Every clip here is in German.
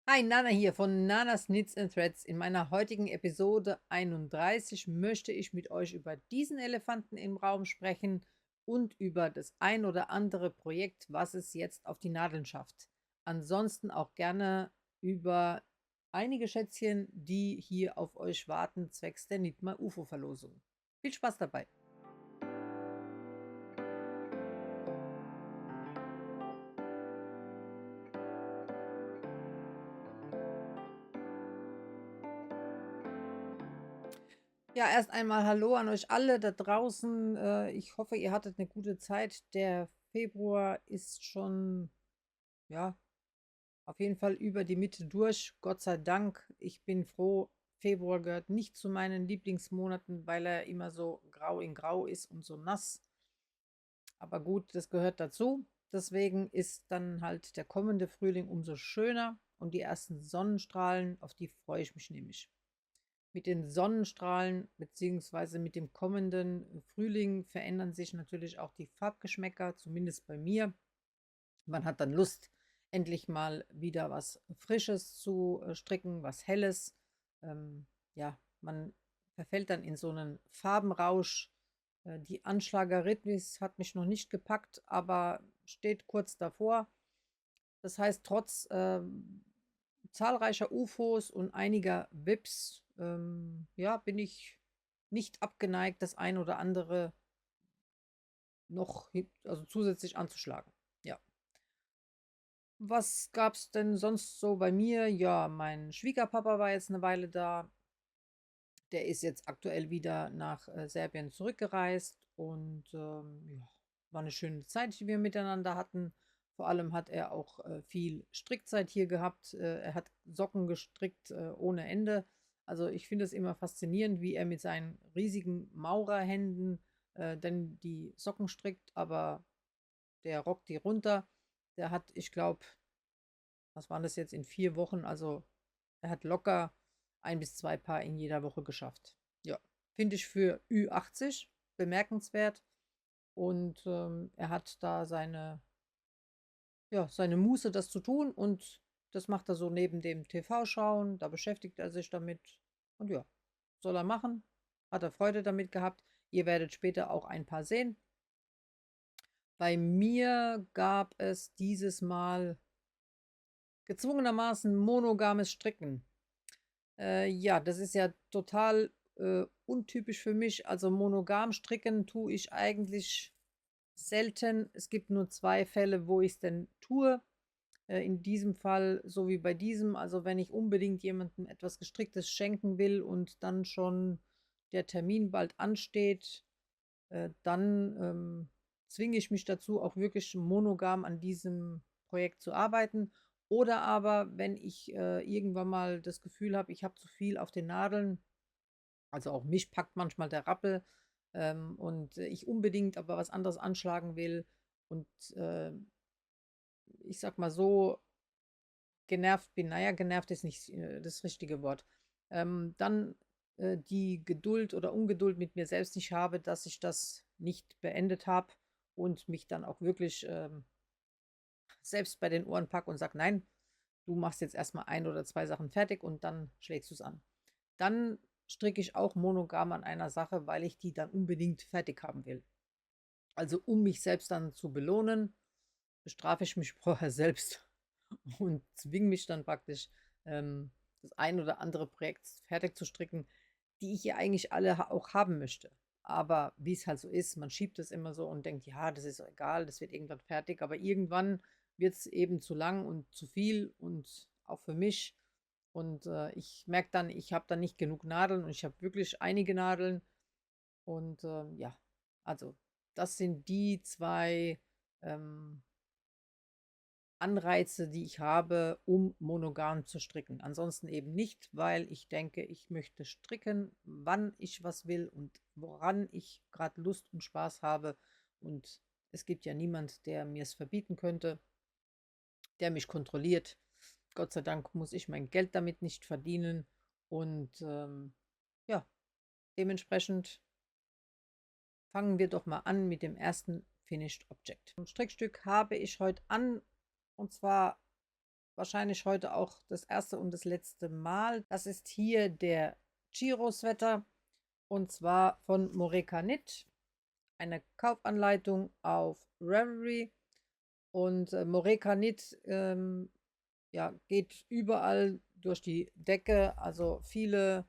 Hi, Nana hier von Nanas Knits and Threads. In meiner heutigen Episode 31 möchte ich mit euch über diesen Elefanten im Raum sprechen und über das ein oder andere Projekt, was es jetzt auf die Nadeln schafft. Ansonsten auch gerne über einige Schätzchen, die hier auf euch warten, zwecks der Nitma UFO-Verlosung. Viel Spaß dabei! Ja, erst einmal hallo an euch alle da draußen. Ich hoffe, ihr hattet eine gute Zeit. Der Februar ist schon, ja, auf jeden Fall über die Mitte durch. Gott sei Dank. Ich bin froh. Februar gehört nicht zu meinen Lieblingsmonaten, weil er immer so grau in grau ist und so nass. Aber gut, das gehört dazu. Deswegen ist dann halt der kommende Frühling umso schöner und die ersten Sonnenstrahlen, auf die freue ich mich nämlich. Mit den Sonnenstrahlen beziehungsweise mit dem kommenden Frühling verändern sich natürlich auch die Farbgeschmäcker, zumindest bei mir. Man hat dann Lust, endlich mal wieder was Frisches zu stricken, was Helles. Ja, man verfällt dann in so einen Farbenrausch. Die Anschlagerrhythmus hat mich noch nicht gepackt, aber steht kurz davor. Das heißt, trotz zahlreicher UFOs und einiger VIPs, ja, bin ich nicht abgeneigt, das ein oder andere noch also zusätzlich anzuschlagen. Ja. Was gab es denn sonst so bei mir? Ja, mein Schwiegerpapa war jetzt eine Weile da. Der ist jetzt aktuell wieder nach Serbien zurückgereist und ja, war eine schöne Zeit, die wir miteinander hatten. Vor allem hat er auch viel Strickzeit hier gehabt. Er hat Socken gestrickt ohne Ende. Also ich finde es immer faszinierend, wie er mit seinen riesigen Maurerhänden denn die Socken strickt, aber der rockt die runter. Der hat, ich glaube, was waren das jetzt in 4 Wochen? Also er hat locker ein bis zwei Paar in jeder Woche geschafft. Ja, finde ich für Ü80 bemerkenswert. Und er hat da seine Muße, das zu tun. Und das macht er so neben dem TV-Schauen. Da beschäftigt er sich damit. Und ja, soll er machen. Hat er Freude damit gehabt. Ihr werdet später auch ein paar sehen. Bei mir gab es dieses Mal gezwungenermaßen monogames Stricken. Ja, das ist ja total untypisch für mich. Also monogam stricken tue ich eigentlich selten. Es gibt nur zwei Fälle, wo ich es denn tue. In diesem Fall, so wie bei diesem, also wenn ich unbedingt jemandem etwas Gestricktes schenken will und dann schon der Termin bald ansteht, dann zwinge ich mich dazu, auch wirklich monogam an diesem Projekt zu arbeiten. Oder aber, wenn ich irgendwann mal das Gefühl habe, ich habe zu viel auf den Nadeln, also auch mich packt manchmal der Rappel und ich unbedingt aber was anderes anschlagen will und äh, ich sag mal so, genervt bin, naja, genervt ist nicht das richtige Wort, dann die Geduld oder Ungeduld mit mir selbst nicht habe, dass ich das nicht beendet habe und mich dann auch wirklich selbst bei den Ohren packe und sage, nein, du machst jetzt erstmal ein oder zwei Sachen fertig und dann schlägst du es an. Dann stricke ich auch monogam an einer Sache, weil ich die dann unbedingt fertig haben will. Also um mich selbst dann zu belohnen, bestrafe ich mich vorher selbst und zwinge mich dann praktisch, das ein oder andere Projekt fertig zu stricken, die ich ja eigentlich alle auch haben möchte. Aber wie es halt so ist, man schiebt es immer so und denkt, ja, das ist egal, das wird irgendwann fertig. Aber irgendwann wird es eben zu lang und zu viel und auch für mich. Und ich merke dann, ich habe dann nicht genug Nadeln und ich habe wirklich einige Nadeln. Und ja, also das sind die zwei ähm, Anreize, die ich habe, um monogam zu stricken. Ansonsten eben nicht, weil ich denke, ich möchte stricken, wann ich was will und woran ich gerade Lust und Spaß habe. Und es gibt ja niemand, der mir es verbieten könnte, der mich kontrolliert. Gott sei Dank muss ich mein Geld damit nicht verdienen. Und ja, dementsprechend fangen wir doch mal an mit dem ersten Finished Object. Ein Strickstück habe ich heute an, und zwar wahrscheinlich heute auch das erste und das letzte Mal. Das ist hier der Giro-Sweater und zwar von Moreka Knit. Eine Kaufanleitung auf Ravelry und Moreka Knit ja, geht überall durch die Decke. Also viele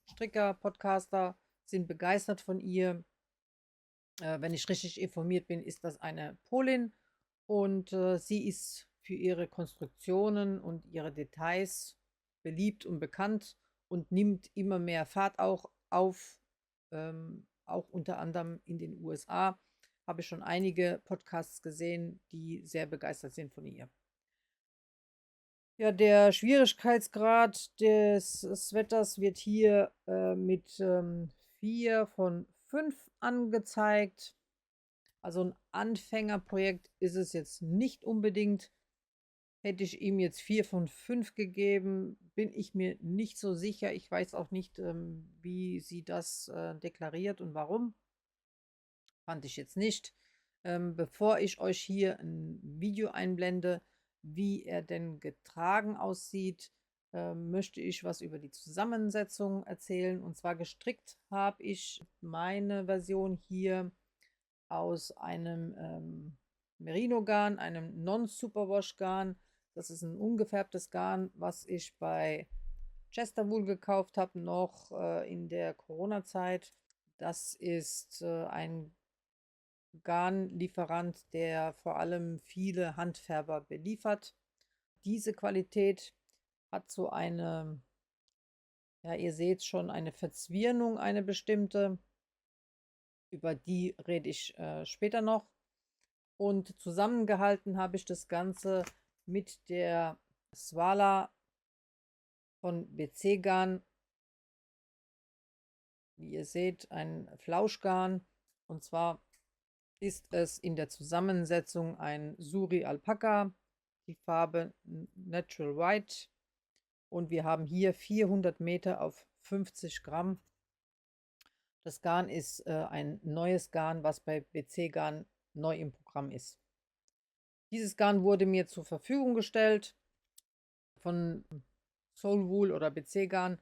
Stricker, Podcaster sind begeistert von ihr. Wenn ich richtig informiert bin, ist das eine Polin und sie ist für ihre Konstruktionen und ihre Details beliebt und bekannt und nimmt immer mehr Fahrt auch auf, auch unter anderem in den USA. Habe ich schon einige Podcasts gesehen, die sehr begeistert sind von ihr. Ja, der Schwierigkeitsgrad des Sweaters wird hier mit 4 von 5 angezeigt. Also ein Anfängerprojekt ist es jetzt nicht unbedingt. Hätte ich ihm jetzt 4 von 5 gegeben, bin ich mir nicht so sicher. Ich weiß auch nicht, wie sie das deklariert und warum. Fand ich jetzt nicht. Bevor ich euch hier ein Video einblende, wie er denn getragen aussieht, möchte ich was über die Zusammensetzung erzählen. Und zwar gestrickt habe ich meine Version hier aus einem Merino-Garn, einem Non-Superwash-Garn. Das ist ein ungefärbtes Garn, was ich bei Chesterwool gekauft habe, noch in der Corona-Zeit. Das ist ein Garnlieferant, der vor allem viele Handfärber beliefert. Diese Qualität hat so eine, ja, ihr seht schon, eine Verzwirnung, eine bestimmte. Über die rede ich später noch. Und zusammengehalten habe ich das Ganze mit der Swala von BC Garn. Wie ihr seht, ein Flauschgarn. Und zwar ist es in der Zusammensetzung ein Suri Alpaka, die Farbe Natural White. Und wir haben hier 400 Meter auf 50 Gramm. Das Garn ist ein neues Garn, was bei BC Garn neu im Programm ist. Dieses Garn wurde mir zur Verfügung gestellt von Soulwool oder BC Garn.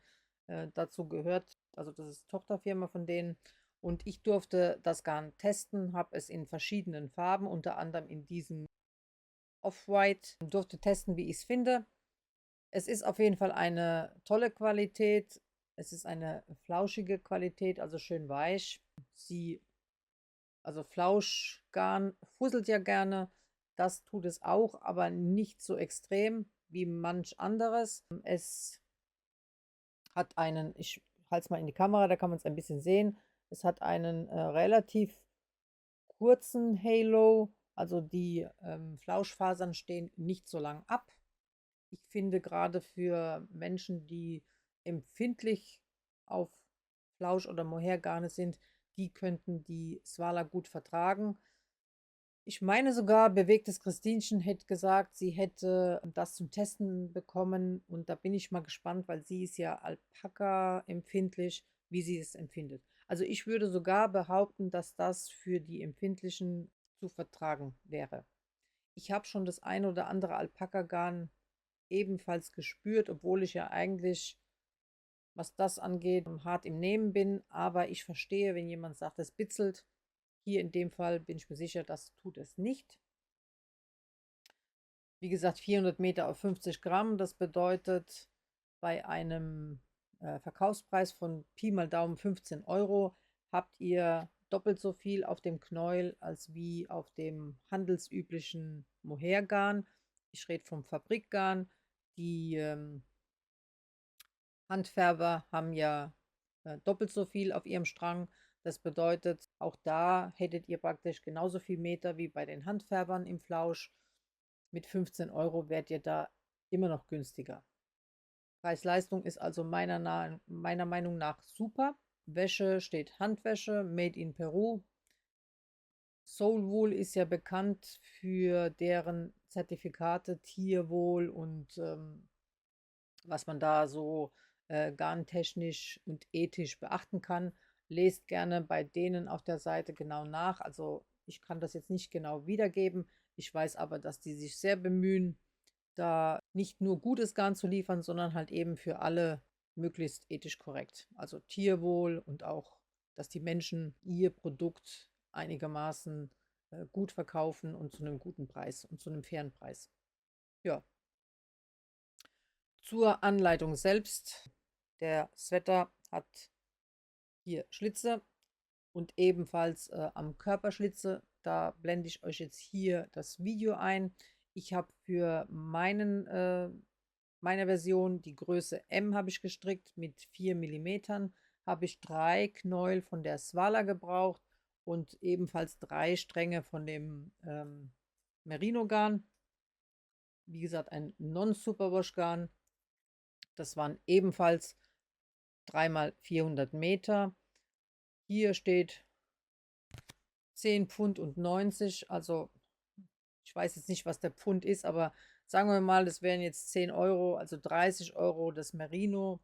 Dazu gehört, also das ist Tochterfirma von denen. Und ich durfte das Garn testen, habe es in verschiedenen Farben, unter anderem in diesem Off-White, durfte testen, wie ich es finde. Es ist auf jeden Fall eine tolle Qualität. Es ist eine flauschige Qualität, also schön weich. Also Flauschgarn fusselt ja gerne. Das tut es auch, aber nicht so extrem wie manch anderes. Es hat einen, ich halte es mal in die Kamera, da kann man es ein bisschen sehen. Es hat einen relativ kurzen Halo, also die Flauschfasern stehen nicht so lang ab. Ich finde gerade für Menschen, die empfindlich auf Flausch- oder Mohairgarne sind, die könnten die Swala gut vertragen. Ich meine sogar, bewegtes Christinchen hätte gesagt, sie hätte das zum Testen bekommen und da bin ich mal gespannt, weil sie ist ja Alpaka empfindlich, wie sie es empfindet. Also ich würde sogar behaupten, dass das für die Empfindlichen zu vertragen wäre. Ich habe schon das ein oder andere Alpaka-Garn ebenfalls gespürt, obwohl ich ja eigentlich, was das angeht, hart im Nehmen bin, aber ich verstehe, wenn jemand sagt, es bitzelt. Hier in dem Fall bin ich mir sicher, das tut es nicht. Wie gesagt, 400 Meter auf 50 Gramm, das bedeutet bei einem Verkaufspreis von Pi mal Daumen 15 Euro habt ihr doppelt so viel auf dem Knäuel als wie auf dem handelsüblichen Mohairgarn. Ich rede vom Fabrikgarn. Die Handfärber haben ja doppelt so viel auf ihrem Strang. Das bedeutet, auch da hättet ihr praktisch genauso viel Meter wie bei den Handfärbern im Flausch. Mit 15 Euro werdet ihr da immer noch günstiger. Preis-Leistung ist also meiner Meinung nach super. Wäsche steht Handwäsche, made in Peru. Soulwool ist ja bekannt für deren Zertifikate Tierwohl und was man da so garntechnisch und ethisch beachten kann. Lest gerne bei denen auf der Seite genau nach. Also ich kann das jetzt nicht genau wiedergeben. Ich weiß aber, dass die sich sehr bemühen, da nicht nur gutes Garn zu liefern, sondern halt eben für alle möglichst ethisch korrekt. Also Tierwohl und auch, dass die Menschen ihr Produkt einigermaßen gut verkaufen und zu einem guten Preis und zu einem fairen Preis. Ja, zur Anleitung selbst. Der Sweater hat hier Schlitze und ebenfalls am Körperschlitze. Da blende ich euch jetzt hier das Video ein. Ich habe für meine Version die Größe M habe ich gestrickt mit 4 Millimetern. Habe ich 3 Knäuel von der Swala gebraucht und ebenfalls 3 Stränge von dem Merino-Garn. Wie gesagt, ein Non-Superwash-Garn. Das waren ebenfalls 3 mal 400 Meter. Hier steht 10 Pfund und 90. Also ich weiß jetzt nicht, was der Pfund ist, aber sagen wir mal, das wären jetzt 10 Euro, also 30 Euro das Merino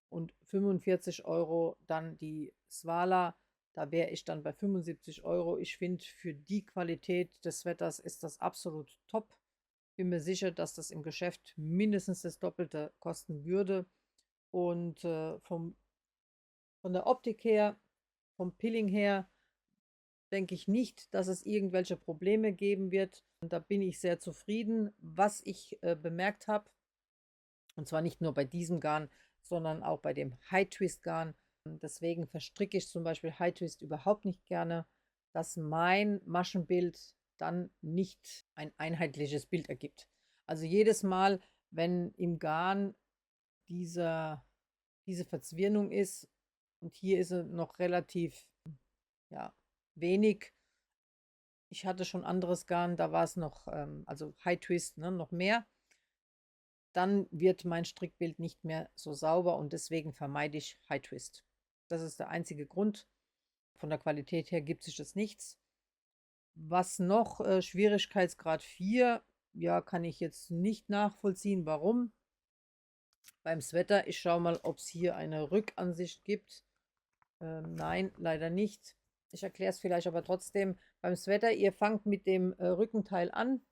und 45 Euro dann die Swala. Da wäre ich dann bei 75 Euro. Ich finde, für die Qualität des Wetters ist das absolut top. Bin mir sicher, dass das im Geschäft mindestens das Doppelte kosten würde. Und von der Optik her, vom Pilling her, denke ich nicht, dass es irgendwelche Probleme geben wird. Und da bin ich sehr zufrieden. Was ich bemerkt habe, und zwar nicht nur bei diesem Garn, sondern auch bei dem High Twist Garn. Deswegen verstricke ich zum Beispiel High Twist überhaupt nicht gerne, dass mein Maschenbild dann nicht ein einheitliches Bild ergibt. Also jedes Mal, wenn im Garn diese Verzwirnung ist, und hier ist sie noch relativ ja, wenig. Ich hatte schon anderes Garn, da war es noch, also High Twist, ne, noch mehr. Dann wird mein Strickbild nicht mehr so sauber und deswegen vermeide ich High Twist. Das ist der einzige Grund. Von der Qualität her gibt sich das nichts. Was noch? Schwierigkeitsgrad 4. Ja, kann ich jetzt nicht nachvollziehen, warum. Beim Sweater, ich schaue mal, ob es hier eine Rückansicht gibt. Nein, leider nicht. Ich erkläre es vielleicht aber trotzdem. Beim Sweater, ihr fangt mit dem Rückenteil an.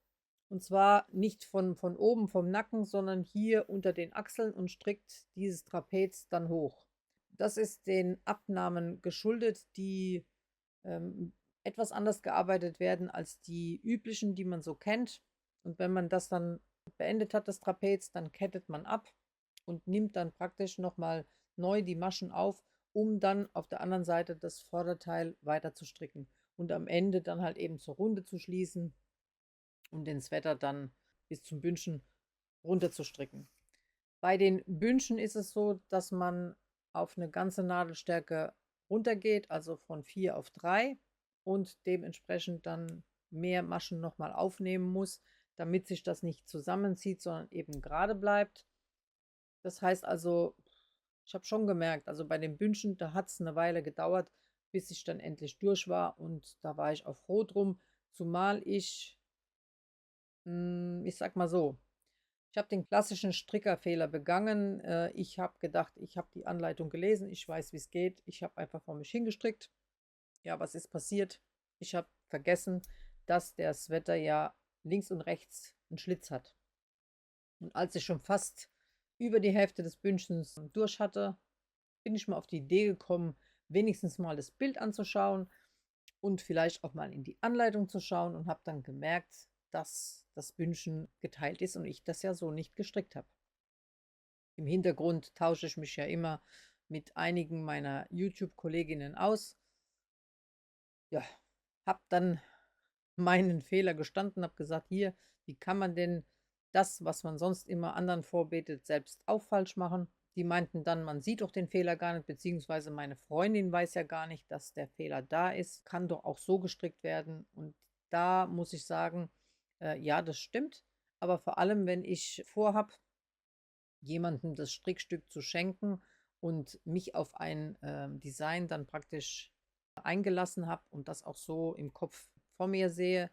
Und zwar nicht von oben vom Nacken, sondern hier unter den Achseln und strickt dieses Trapez dann hoch. Das ist den Abnahmen geschuldet, die ähm, etwas anders gearbeitet werden als die üblichen, die man so kennt. Und wenn man das dann beendet hat, das Trapez, dann kettet man ab und nimmt dann praktisch nochmal neu die Maschen auf, um dann auf der anderen Seite das Vorderteil weiter zu stricken und am Ende dann halt eben zur Runde zu schließen, um den Sweater dann bis zum Bündchen runter zu stricken. Bei den Bündchen ist es so, dass man auf eine ganze Nadelstärke runtergeht, also von 4 auf 3 und dementsprechend dann mehr Maschen nochmal aufnehmen muss, damit sich das nicht zusammenzieht, sondern eben gerade bleibt. Das heißt also, ich habe schon gemerkt, also bei den Bündchen, da hat es eine Weile gedauert, bis ich dann endlich durch war und da war ich auch froh drum, zumal ich sag mal so, ich habe den klassischen Strickerfehler begangen. Ich habe gedacht, ich habe die Anleitung gelesen, ich weiß, wie es geht. Ich habe einfach vor mich hingestrickt. Ja, was ist passiert? Ich habe vergessen, dass der Sweater ja links und rechts einen Schlitz hat. Und als ich schon fast über die Hälfte des Bündchens durch hatte, bin ich mal auf die Idee gekommen, wenigstens mal das Bild anzuschauen und vielleicht auch mal in die Anleitung zu schauen und habe dann gemerkt, dass das Bündchen geteilt ist und ich das ja so nicht gestrickt habe. Im Hintergrund tausche ich mich ja immer mit einigen meiner YouTube-Kolleginnen aus. Ja, habe dann meinen Fehler gestanden, habe gesagt, hier, wie kann man denn das, was man sonst immer anderen vorbetet, selbst auch falsch machen? Die meinten dann, man sieht doch den Fehler gar nicht, beziehungsweise meine Freundin weiß ja gar nicht, dass der Fehler da ist. Kann doch auch so gestrickt werden. Und da muss ich sagen, ja, das stimmt. Aber vor allem, wenn ich vorhabe, jemandem das Strickstück zu schenken und mich auf ein Design dann praktisch eingelassen habe und das auch so im Kopf vor mir sehe,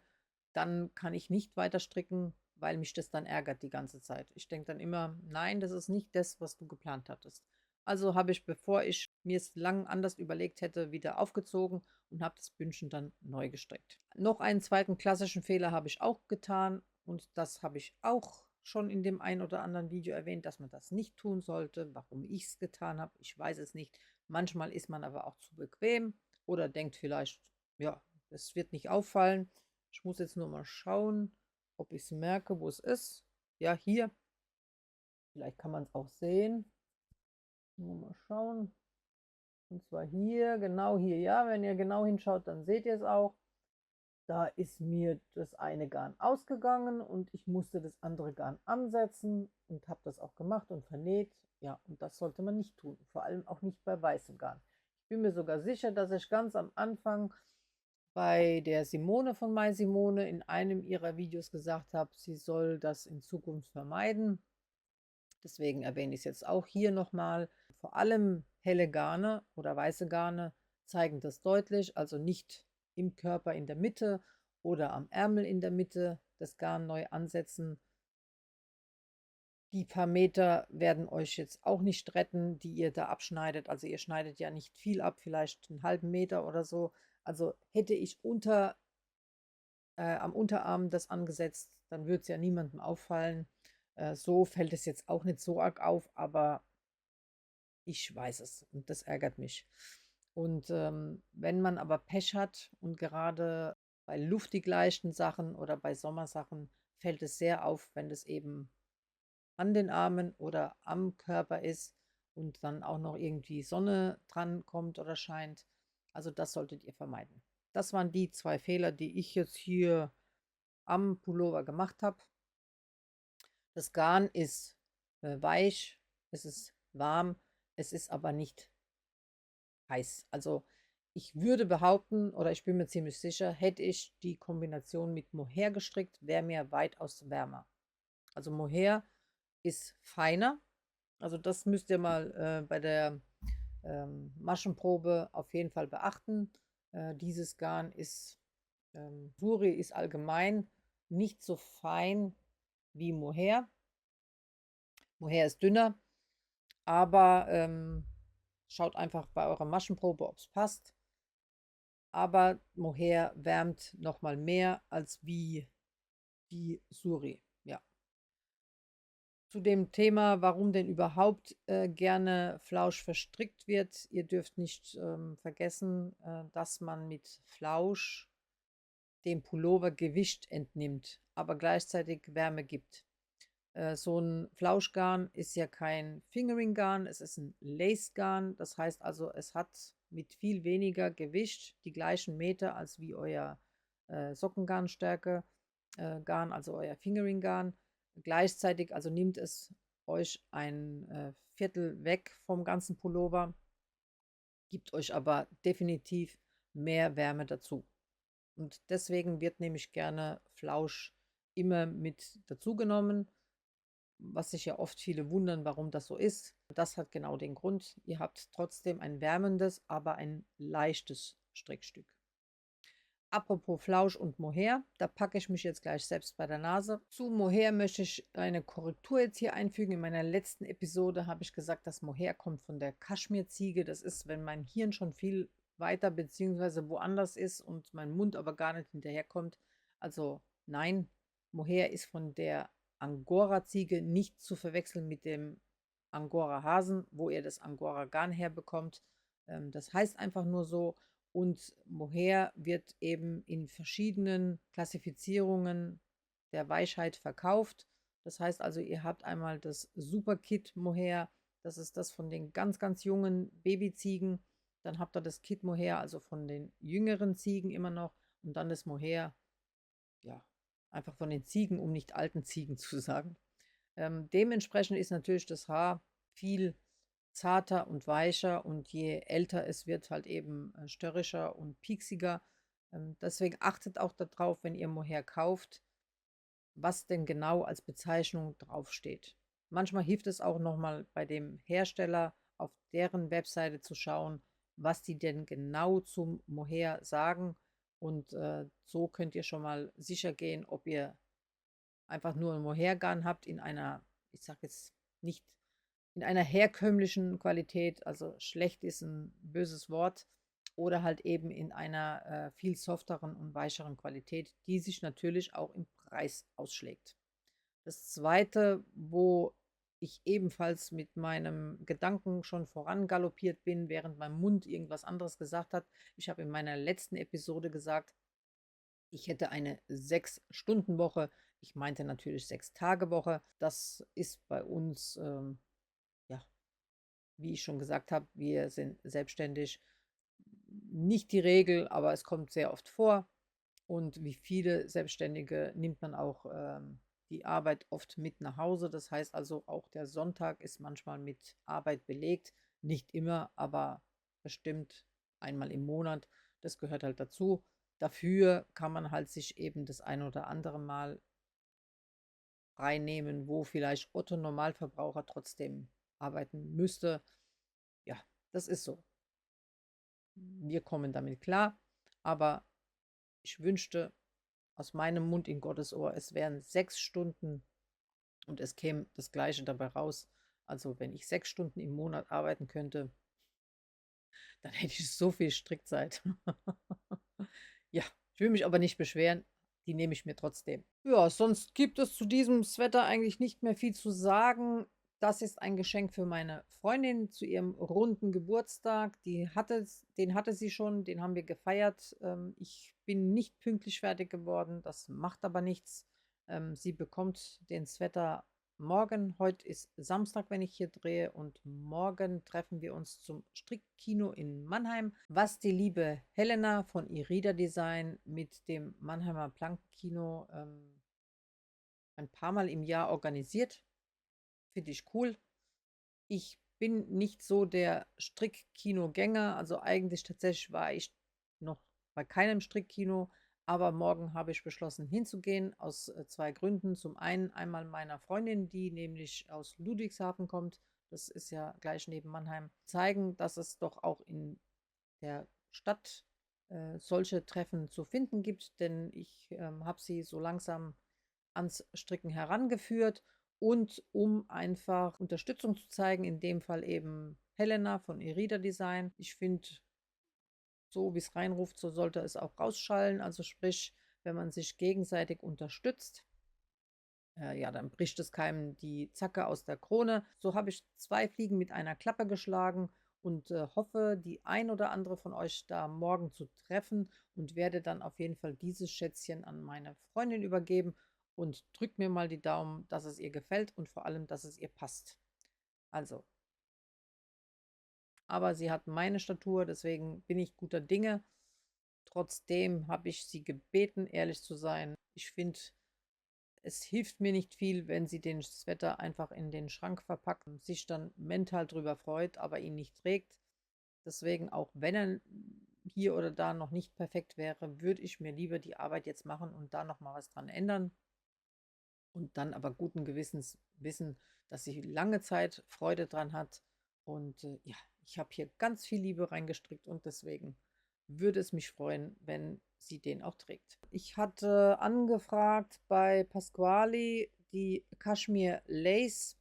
dann kann ich nicht weiter stricken, weil mich das dann ärgert die ganze Zeit. Ich denke dann immer, nein, das ist nicht das, was du geplant hattest. Also habe ich, bevor ich mir es lang anders überlegt hätte, wieder aufgezogen und habe das Bündchen dann neu gestrickt. Noch einen zweiten klassischen Fehler habe ich auch getan und das habe ich auch schon in dem ein oder anderen Video erwähnt, dass man das nicht tun sollte. Warum ich es getan habe, ich weiß es nicht. Manchmal ist man aber auch zu bequem oder denkt vielleicht, ja, es wird nicht auffallen. Ich muss jetzt nur mal schauen, ob ich es merke, wo es ist. Ja, hier. Vielleicht kann man es auch sehen. Mal schauen. Und zwar hier, genau hier. Ja, wenn ihr genau hinschaut, dann seht ihr es auch. Da ist mir das eine Garn ausgegangen und ich musste das andere Garn ansetzen und habe das auch gemacht und vernäht. Ja, und das sollte man nicht tun, vor allem auch nicht bei weißem Garn. Ich bin mir sogar sicher, dass ich ganz am Anfang bei der Simone von My Simone in einem ihrer Videos gesagt habe, sie soll das in Zukunft vermeiden. Deswegen erwähne ich es jetzt auch hier nochmal. Vor allem helle Garne oder weiße Garne zeigen das deutlich, also nicht im Körper in der Mitte oder am Ärmel in der Mitte das Garn neu ansetzen. Die paar Meter werden euch jetzt auch nicht retten, die ihr da abschneidet. Also ihr schneidet ja nicht viel ab, vielleicht einen halben Meter oder so. Also hätte ich am Unterarm das angesetzt, dann würde es ja niemandem auffallen. So fällt es jetzt auch nicht so arg auf, aber ich weiß es und das ärgert mich. Und wenn man aber Pech hat und gerade bei luftig leichten Sachen oder bei Sommersachen fällt es sehr auf, wenn das eben an den Armen oder am Körper ist und dann auch noch irgendwie Sonne dran kommt oder scheint. Also das solltet ihr vermeiden. Das waren die zwei Fehler, die ich jetzt hier am Pullover gemacht habe. Das Garn ist weich, es ist warm, es ist aber nicht heiß. Also ich würde behaupten, oder ich bin mir ziemlich sicher, hätte ich die Kombination mit Mohair gestrickt, wäre mir weitaus wärmer. Also Mohair ist feiner. Also das müsst ihr mal bei der Maschenprobe auf jeden Fall beachten. Dieses Garn ist, Suri ist allgemein nicht so fein wie Mohair. Mohair ist dünner, aber schaut einfach bei eurer Maschenprobe, ob es passt. Aber Mohair wärmt noch mal mehr als wie die Suri. Ja. Zu dem Thema, warum denn überhaupt gerne Flausch verstrickt wird. Ihr dürft nicht vergessen, dass man mit Flausch dem Pullover Gewicht entnimmt, aber gleichzeitig Wärme gibt. So ein Flauschgarn ist ja kein Fingering-Garn, es ist ein Lace-Garn. Das heißt also, es hat mit viel weniger Gewicht die gleichen Meter als wie euer Sockengarnstärke Garn, also euer Fingering-Garn. Gleichzeitig also nimmt es euch ein Viertel weg vom ganzen Pullover, gibt euch aber definitiv mehr Wärme dazu. Und deswegen wird nämlich gerne Flausch immer mit dazu genommen, was sich ja oft viele wundern, warum das so ist. Das hat genau den Grund. Ihr habt trotzdem ein wärmendes, aber ein leichtes Strickstück. Apropos Flausch und Mohair, da packe ich mich jetzt gleich selbst bei der Nase. Zu Mohair möchte ich eine Korrektur jetzt hier einfügen. In meiner letzten Episode habe ich gesagt, dass Mohair kommt von der Kaschmirziege. Das ist, wenn mein Hirn schon viel weiter bzw. woanders ist und mein Mund aber gar nicht hinterherkommt. Also nein, Mohair ist von der Angora-Ziege nicht zu verwechseln mit dem Angora-Hasen, wo ihr das Angora-Garn herbekommt. Das heißt einfach nur so. Und Mohair wird eben in verschiedenen Klassifizierungen der Weichheit verkauft. Das heißt also, ihr habt einmal das Super-Kit Mohair, das ist das von den ganz, ganz jungen Babyziegen. Dann habt ihr das Kit Mohair, also von den jüngeren Ziegen immer noch. Und dann das Mohair, ja, einfach von den Ziegen, um nicht alten Ziegen zu sagen. Dementsprechend ist natürlich das Haar viel zarter und weicher und je älter es wird, halt eben störrischer und pieksiger. Deswegen achtet auch darauf, wenn ihr Mohair kauft, was denn genau als Bezeichnung draufsteht. Manchmal hilft es auch nochmal bei dem Hersteller auf deren Webseite zu schauen, was die denn genau zum Mohair sagen. Und so könnt ihr schon mal sicher gehen, ob ihr einfach nur ein Mohairgarn habt in einer, ich sage jetzt nicht in einer herkömmlichen Qualität, also schlecht ist ein böses Wort, oder halt eben in einer viel softeren und weicheren Qualität, die sich natürlich auch im Preis ausschlägt. Das Zweite, wo ich ebenfalls mit meinem Gedanken schon vorangaloppiert bin, während mein Mund irgendwas anderes gesagt hat. Ich habe in meiner letzten Episode gesagt, ich hätte eine 6-Stunden-Woche. Ich meinte natürlich 6-Tage-Woche. Das ist bei uns, ja, wie ich schon gesagt habe, wir sind selbstständig. Nicht die Regel, aber es kommt sehr oft vor. Und wie viele Selbstständige nimmt man auch die Arbeit oft mit nach Hause. Das heißt also, auch der Sonntag ist manchmal mit Arbeit belegt. Nicht immer, aber bestimmt einmal im Monat. Das gehört halt dazu. Dafür kann man halt sich eben das ein oder andere Mal reinnehmen, wo vielleicht Otto Normalverbraucher trotzdem arbeiten müsste. Ja, das ist so. Wir kommen damit klar, aber ich wünschte aus meinem Mund in Gottes Ohr, es wären 6 Stunden und es käme das Gleiche dabei raus. Also wenn ich 6 Stunden im Monat arbeiten könnte, dann hätte ich so viel Strickzeit. Ja, ich will mich aber nicht beschweren. Die nehme ich mir trotzdem. Ja, sonst gibt es zu diesem Sweater eigentlich nicht mehr viel zu sagen. Das ist ein Geschenk für meine Freundin zu ihrem runden Geburtstag. Den hatte sie schon, den haben wir gefeiert. Ich bin nicht pünktlich fertig geworden, das macht aber nichts. Sie bekommt den Sweater morgen. Heute ist Samstag, wenn ich hier drehe, und morgen treffen wir uns zum Strickkino in Mannheim, was die liebe Helena von Irida Design mit dem Mannheimer Plankenkino ein paar Mal im Jahr organisiert. Finde ich cool. Ich bin nicht so der Strickkinogänger, also eigentlich tatsächlich war ich noch bei keinem Strickkino, aber morgen habe ich beschlossen hinzugehen aus zwei Gründen. Zum einen einmal meiner Freundin, die nämlich aus Ludwigshafen kommt, das ist ja gleich neben Mannheim, zeigen, dass es doch auch in der Stadt solche Treffen zu finden gibt, denn ich habe sie so langsam ans Stricken herangeführt und um einfach Unterstützung zu zeigen, in dem Fall eben Helena von Irida Design. Ich finde, so wie es reinruft, so sollte es auch rausschallen. Also sprich, wenn man sich gegenseitig unterstützt, ja, dann bricht es keinem die Zacke aus der Krone. So habe ich 2 Fliegen mit einer Klappe geschlagen und hoffe, die ein oder andere von euch da morgen zu treffen und werde dann auf jeden Fall dieses Schätzchen an meine Freundin übergeben und drückt mir mal die Daumen, dass es ihr gefällt und vor allem, dass es ihr passt. Also, aber sie hat meine Statur, deswegen bin ich guter Dinge. Trotzdem habe ich sie gebeten, ehrlich zu sein. Ich finde, es hilft mir nicht viel, wenn sie den Sweater einfach in den Schrank verpackt und sich dann mental drüber freut, aber ihn nicht trägt. Deswegen, auch wenn er hier oder da noch nicht perfekt wäre, würde ich mir lieber die Arbeit jetzt machen und da nochmal was dran ändern. Und dann aber guten Gewissens wissen, dass sie lange Zeit Freude dran hat. Und ja, ich habe hier ganz viel Liebe reingestrickt und deswegen würde es mich freuen, wenn sie den auch trägt. Ich hatte angefragt bei Pasquali die Kashmir Lace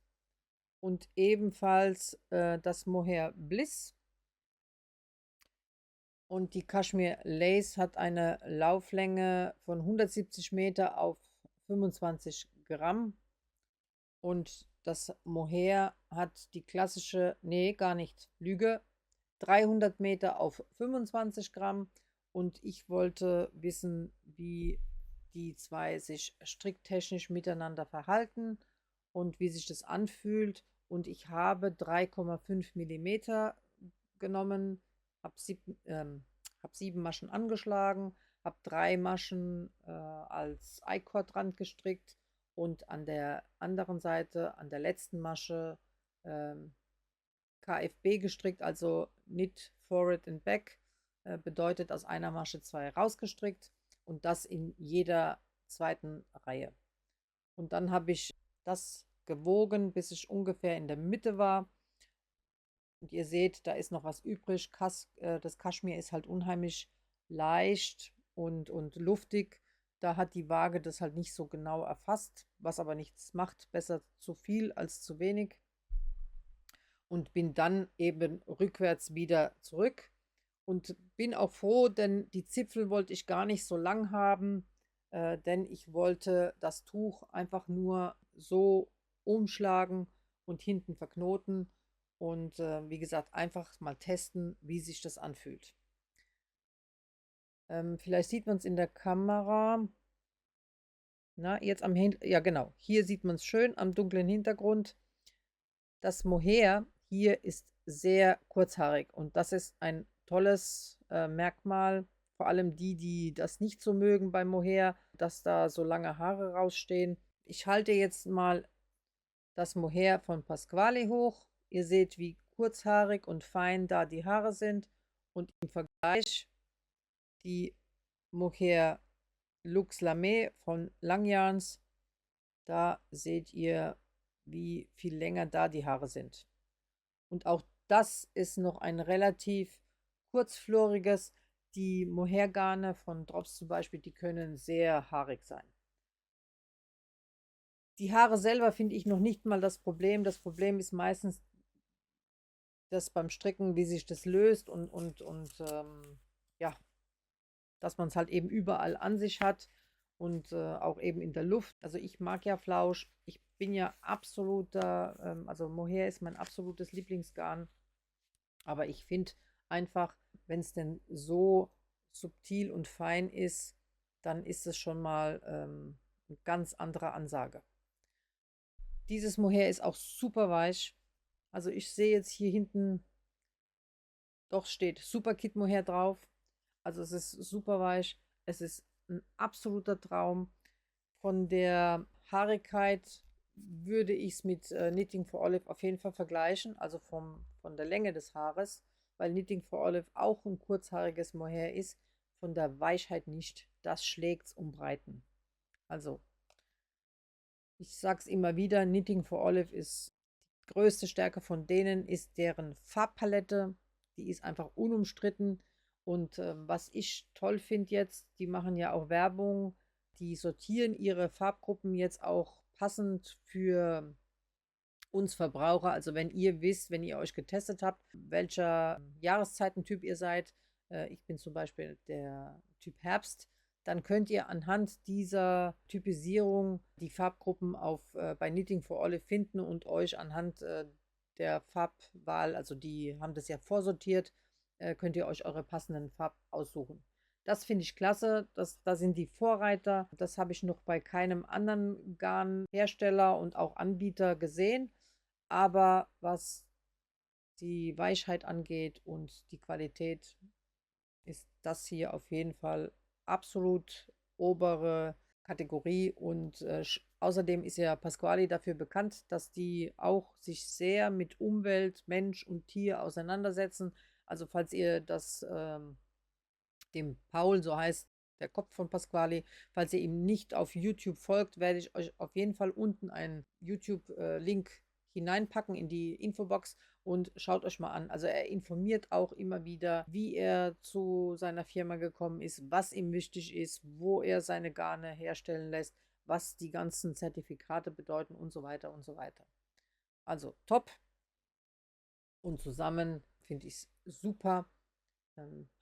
und ebenfalls das Mohair Bliss. Und die Kashmir Lace hat eine Lauflänge von 170 Meter auf 25 Gramm. Und das Mohair hat die klassische, nee, gar nicht, Lüge, 300 Meter auf 25 Gramm. Und ich wollte wissen, wie die zwei sich stricktechnisch miteinander verhalten und wie sich das anfühlt. Und ich habe 3,5 Millimeter genommen, habe 7 Maschen angeschlagen, habe 3 Maschen als I-Cord-Rand gestrickt und an der anderen Seite, an der letzten Masche, KFB gestrickt, also Knit Forward and Back, bedeutet aus einer Masche 2 rausgestrickt und das in jeder zweiten Reihe. Und dann habe ich das gewogen, bis ich ungefähr in der Mitte war. Und ihr seht, da ist noch was übrig. Das Kaschmir ist halt unheimlich leicht und luftig. Da hat die Waage das halt nicht so genau erfasst, was aber nichts macht. Besser zu viel als zu wenig. Und bin dann eben rückwärts wieder zurück. Und bin auch froh, denn die Zipfel wollte ich gar nicht so lang haben, denn ich wollte das Tuch einfach nur so umschlagen und hinten verknoten. Und wie gesagt, einfach mal testen, wie sich das anfühlt. Vielleicht sieht man es in der Kamera. Na, jetzt am Hin ja genau, hier sieht man es schön am dunklen Hintergrund. Das Mohair hier ist sehr kurzhaarig und das ist ein tolles Merkmal. Vor allem die, die das nicht so mögen beim Mohair, dass da so lange Haare rausstehen. Ich halte jetzt mal das Mohair von Pasquale hoch. Ihr seht, wie kurzhaarig und fein da die Haare sind. Und im Vergleich die Mohair Luxe Lame von Langjans. Da seht ihr, wie viel länger da die Haare sind. Und auch das ist noch ein relativ kurzfloriges. Die Mohairgarne von Drops zum Beispiel, die können sehr haarig sein. Die Haare selber finde ich noch nicht mal das Problem. Das Problem ist meistens das beim Stricken, wie sich das löst und ja, dass man es halt eben überall an sich hat und auch eben in der Luft. Also ich mag ja Flausch. Ich bin ja absoluter, also Mohair ist mein absolutes Lieblingsgarn. Aber ich finde einfach, wenn es denn so subtil und fein ist, dann ist es schon mal eine ganz andere Ansage. Dieses Mohair ist auch super weich. Also ich sehe jetzt hier hinten, doch steht Super Kid Mohair drauf. Also es ist super weich. Es ist ein absoluter Traum. Von der Haarigkeit würde ich es mit Knitting for Olive auf jeden Fall vergleichen. Also von der Länge des Haares. Weil Knitting for Olive auch ein kurzhaariges Mohair ist. Von der Weichheit nicht. Das schlägt es um Breiten. Also ich sage es immer wieder, Knitting for Olive ist die größte Stärke von denen, ist deren Farbpalette. Die ist einfach unumstritten. Und was ich toll finde jetzt, die machen ja auch Werbung, die sortieren ihre Farbgruppen jetzt auch passend für uns Verbraucher. Also wenn ihr wisst, wenn ihr euch getestet habt, welcher Jahreszeitentyp ihr seid, ich bin zum Beispiel der Typ Herbst, dann könnt ihr anhand dieser Typisierung die Farbgruppen bei Knitting for Olive finden und euch anhand der Farbwahl, also die haben das ja vorsortiert, könnt ihr euch eure passenden Farben aussuchen. Das finde ich klasse, da sind die Vorreiter. Das habe ich noch bei keinem anderen Garnhersteller und auch Anbieter gesehen. Aber was die Weichheit angeht und die Qualität, ist das hier auf jeden Fall absolut obere Kategorie. Und außerdem ist ja Pasquale dafür bekannt, dass die auch sich sehr mit Umwelt, Mensch und Tier auseinandersetzen. Also falls ihr dem Paul, so heißt der Kopf von Pasquale, falls ihr ihm nicht auf YouTube folgt, werde ich euch auf jeden Fall unten einen YouTube-Link hineinpacken in die Infobox und schaut euch mal an. Also er informiert auch immer wieder, wie er zu seiner Firma gekommen ist, was ihm wichtig ist, wo er seine Garne herstellen lässt, was die ganzen Zertifikate bedeuten und so weiter und so weiter. Also top und zusammen finde ich es super.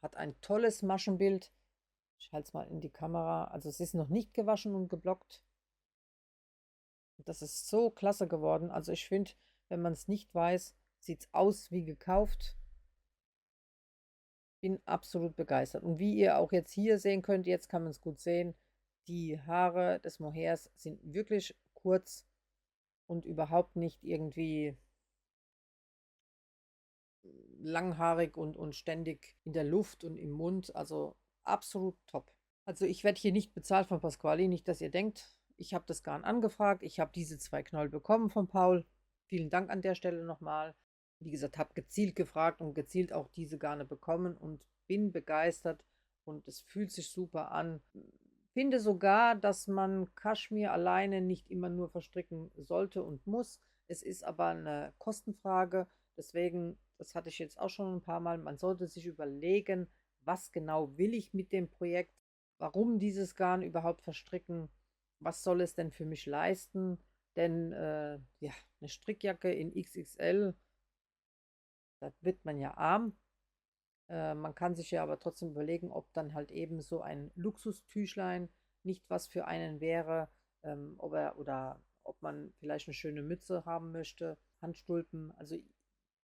Hat ein tolles Maschenbild. Ich halte es mal in die Kamera. Also es ist noch nicht gewaschen und geblockt. Das ist so klasse geworden. Also ich finde, wenn man es nicht weiß, sieht es aus wie gekauft. Bin absolut begeistert. Und wie ihr auch jetzt hier sehen könnt, jetzt kann man es gut sehen, die Haare des Mohairs sind wirklich kurz und überhaupt nicht irgendwie langhaarig und ständig in der Luft und im Mund. Also absolut top. Also ich werde hier nicht bezahlt von Pasquale, nicht, dass ihr denkt, ich habe das Garn angefragt, ich habe diese 2 Knoll bekommen von Paul. Vielen Dank an der Stelle nochmal. Wie gesagt, habe gezielt gefragt und gezielt auch diese Garne bekommen und bin begeistert und es fühlt sich super an. Finde sogar, dass man Kaschmir alleine nicht immer nur verstricken sollte und muss. Es ist aber eine Kostenfrage. Deswegen, das hatte ich jetzt auch schon ein paar Mal, man sollte sich überlegen, was genau will ich mit dem Projekt, warum dieses Garn überhaupt verstricken, was soll es denn für mich leisten, denn ja, eine Strickjacke in XXL, da wird man ja arm. Man kann sich ja aber trotzdem überlegen, ob dann halt eben so ein Luxustüchlein nicht was für einen wäre, oder ob man vielleicht eine schöne Mütze haben möchte, Handstulpen. Also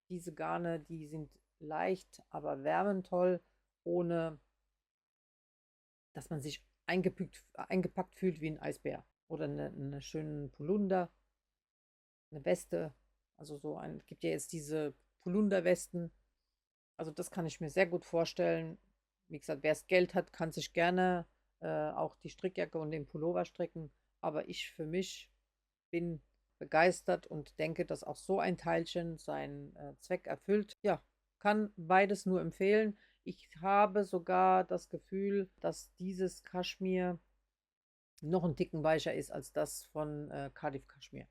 diese Garne, die sind leicht, aber wärmen toll, ohne dass man sich eingepackt fühlt wie ein Eisbär. Oder eine schöne Polunder, eine Weste. Also es gibt ja jetzt diese Polunderwesten. Also das kann ich mir sehr gut vorstellen. Wie gesagt, wer es Geld hat, kann sich gerne auch die Strickjacke und den Pullover stricken. Aber ich für mich bin begeistert und denke, dass auch so ein Teilchen seinen Zweck erfüllt. Ja, kann beides nur empfehlen. Ich habe sogar das Gefühl, dass dieses Kaschmir noch ein Ticken weicher ist als das von Cardiff Kaschmir.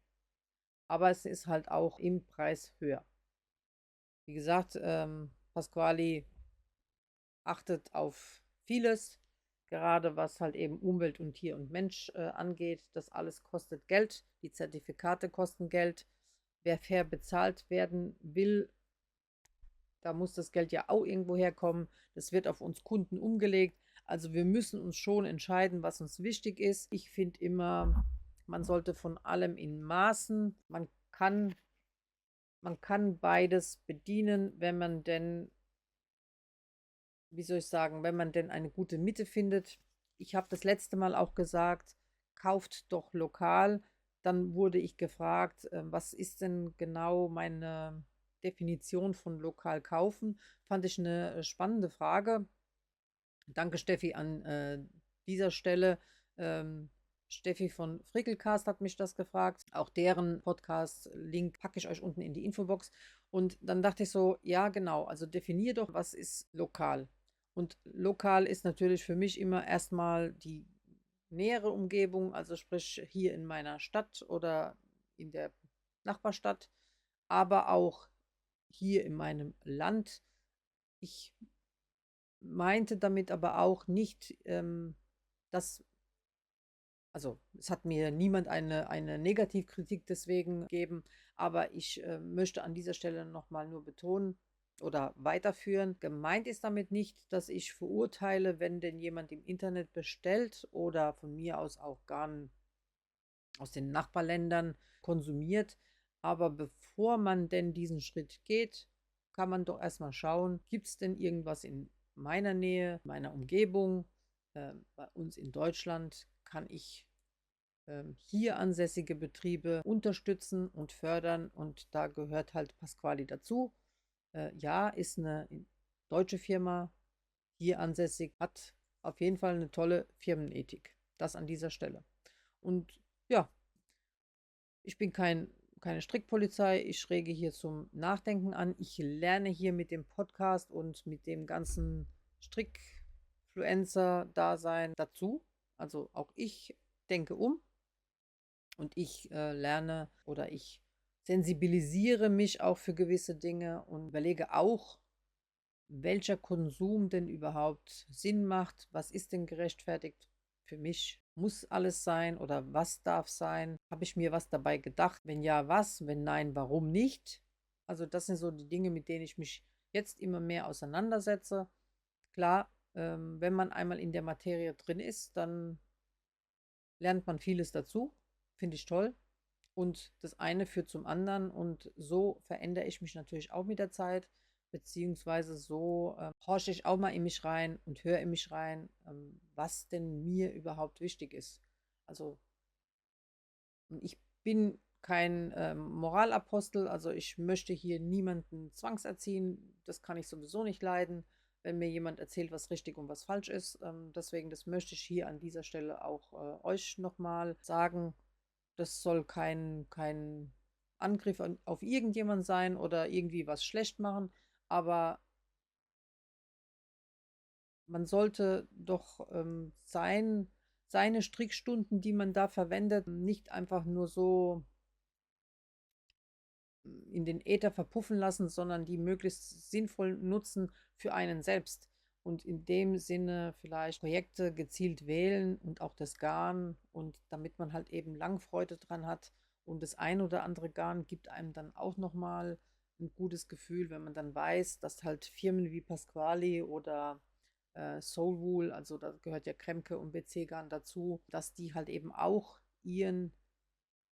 Aber es ist halt auch im Preis höher. Wie gesagt, Pasquali achtet auf vieles, gerade was halt eben Umwelt und Tier und Mensch angeht. Das alles kostet Geld, die Zertifikate kosten Geld. Wer fair bezahlt werden will, da muss das Geld ja auch irgendwo herkommen. Das wird auf uns Kunden umgelegt. Also wir müssen uns schon entscheiden, was uns wichtig ist. Ich finde immer, man sollte von allem in Maßen. Man kann beides bedienen, wenn man denn, wie soll ich sagen, wenn man denn eine gute Mitte findet. Ich habe das letzte Mal auch gesagt, kauft doch lokal. Dann wurde ich gefragt, was ist denn genau meine Definition von lokal kaufen? Fand ich eine spannende Frage. Danke, Steffi, an dieser Stelle. Steffi von Frickelcast hat mich das gefragt. Auch deren Podcast-Link packe ich euch unten in die Infobox. Und dann dachte ich so, ja, genau, also definier doch, was ist lokal. Und lokal ist natürlich für mich immer erstmal die nähere Umgebung, also sprich hier in meiner Stadt oder in der Nachbarstadt, aber auch hier in meinem Land. Ich meinte damit aber auch nicht, dass, also es hat mir niemand eine Negativkritik deswegen gegeben, aber ich möchte an dieser Stelle nochmal nur betonen oder weiterführen. Gemeint ist damit nicht, dass ich verurteile, wenn denn jemand im Internet bestellt oder von mir aus auch Garn aus den Nachbarländern konsumiert. Aber bevor man denn diesen Schritt geht, kann man doch erstmal schauen, gibt es denn irgendwas in meiner Nähe, meiner Umgebung, bei uns in Deutschland, kann ich hier ansässige Betriebe unterstützen und fördern und da gehört halt Pasquali dazu. Ja, ist eine deutsche Firma, hier ansässig, hat auf jeden Fall eine tolle Firmenethik. Das an dieser Stelle. Und ja, ich bin keine Strickpolizei, ich rege hier zum Nachdenken an. Ich lerne hier mit dem Podcast und mit dem ganzen Strickfluencer-Dasein dazu. Also auch ich denke um und ich lerne oder ich sensibilisiere mich auch für gewisse Dinge und überlege auch, welcher Konsum denn überhaupt Sinn macht, was ist denn gerechtfertigt für mich, muss alles sein oder was darf sein? Habe ich mir was dabei gedacht? Wenn ja, was? Wenn nein, warum nicht? Also das sind so die Dinge, mit denen ich mich jetzt immer mehr auseinandersetze. Klar, wenn man einmal in der Materie drin ist, dann lernt man vieles dazu. Finde ich toll. Und das eine führt zum anderen und so verändere ich mich natürlich auch mit der Zeit, beziehungsweise so horche ich auch mal in mich rein und höre in mich rein, was denn mir überhaupt wichtig ist. Also ich bin kein Moralapostel, also ich möchte hier niemanden zwangserziehen, das kann ich sowieso nicht leiden, wenn mir jemand erzählt, was richtig und was falsch ist. Deswegen, das möchte ich hier an dieser Stelle auch euch nochmal sagen. Das soll kein Angriff auf irgendjemand sein oder irgendwie was schlecht machen, aber man sollte doch seine Strickstunden, die man da verwendet, nicht einfach nur so in den Äther verpuffen lassen, sondern die möglichst sinnvoll nutzen für einen selbst. Und in dem Sinne vielleicht Projekte gezielt wählen und auch das Garn und damit man halt eben lang Freude dran hat. Und das ein oder andere Garn gibt einem dann auch nochmal ein gutes Gefühl, wenn man dann weiß, dass halt Firmen wie Pasquali oder Soulwool, also da gehört ja Kremke und BC Garn dazu, dass die halt eben auch ihren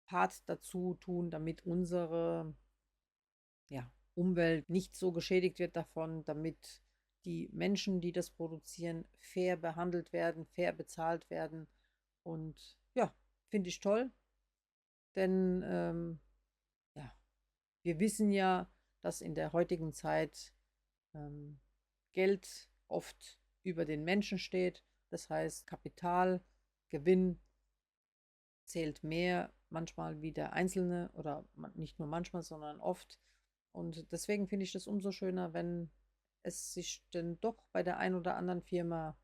Part dazu tun, damit unsere Umwelt nicht so geschädigt wird davon, damit die Menschen, die das produzieren, fair behandelt werden, fair bezahlt werden. Und ja, finde ich toll, denn ja, wir wissen ja, dass in der heutigen Zeit ähm, Geld oft über den Menschen steht. Das heißt, Kapital, Gewinn zählt mehr manchmal wie der Einzelne oder nicht nur manchmal, sondern oft. Und deswegen finde ich das umso schöner, wenn es sich denn doch bei der einen oder anderen Firma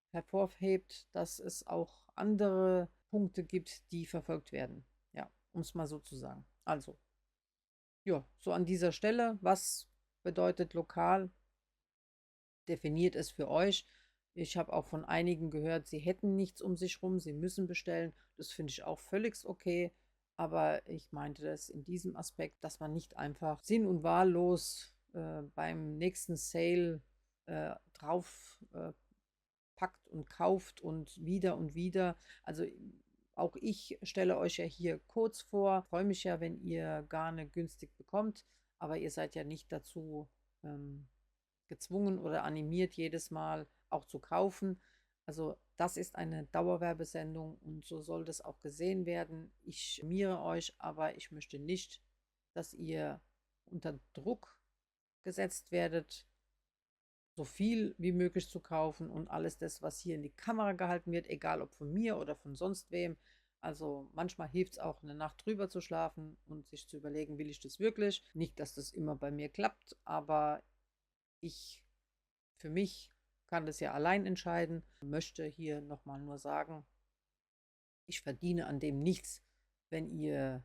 hervorhebt, dass es auch andere Punkte gibt, die verfolgt werden. Ja, um es mal so zu sagen. Also, ja, so an dieser Stelle, was bedeutet lokal? Definiert es für euch. Ich habe auch von einigen gehört, sie hätten nichts um sich rum, sie müssen bestellen. Das finde ich auch völlig okay. Aber ich meinte das in diesem Aspekt, dass man nicht einfach sinn- und wahllos beim nächsten Sale drauf packt und kauft und wieder und wieder. Also auch ich stelle euch ja hier Codes vor. Freue mich ja, wenn ihr Garne günstig bekommt, aber ihr seid ja nicht dazu gezwungen oder animiert, jedes Mal auch zu kaufen. Also das ist eine Dauerwerbesendung und so soll das auch gesehen werden. Ich animiere euch, aber ich möchte nicht, dass ihr unter Druck gesetzt werdet, so viel wie möglich zu kaufen und alles das, was hier in die Kamera gehalten wird, egal ob von mir oder von sonst wem. Also manchmal hilft es auch, eine Nacht drüber zu schlafen und sich zu überlegen, will ich das wirklich? Nicht, dass das immer bei mir klappt, aber ich für mich kann das ja allein entscheiden. Ich möchte hier nochmal nur sagen, ich verdiene an dem nichts, wenn ihr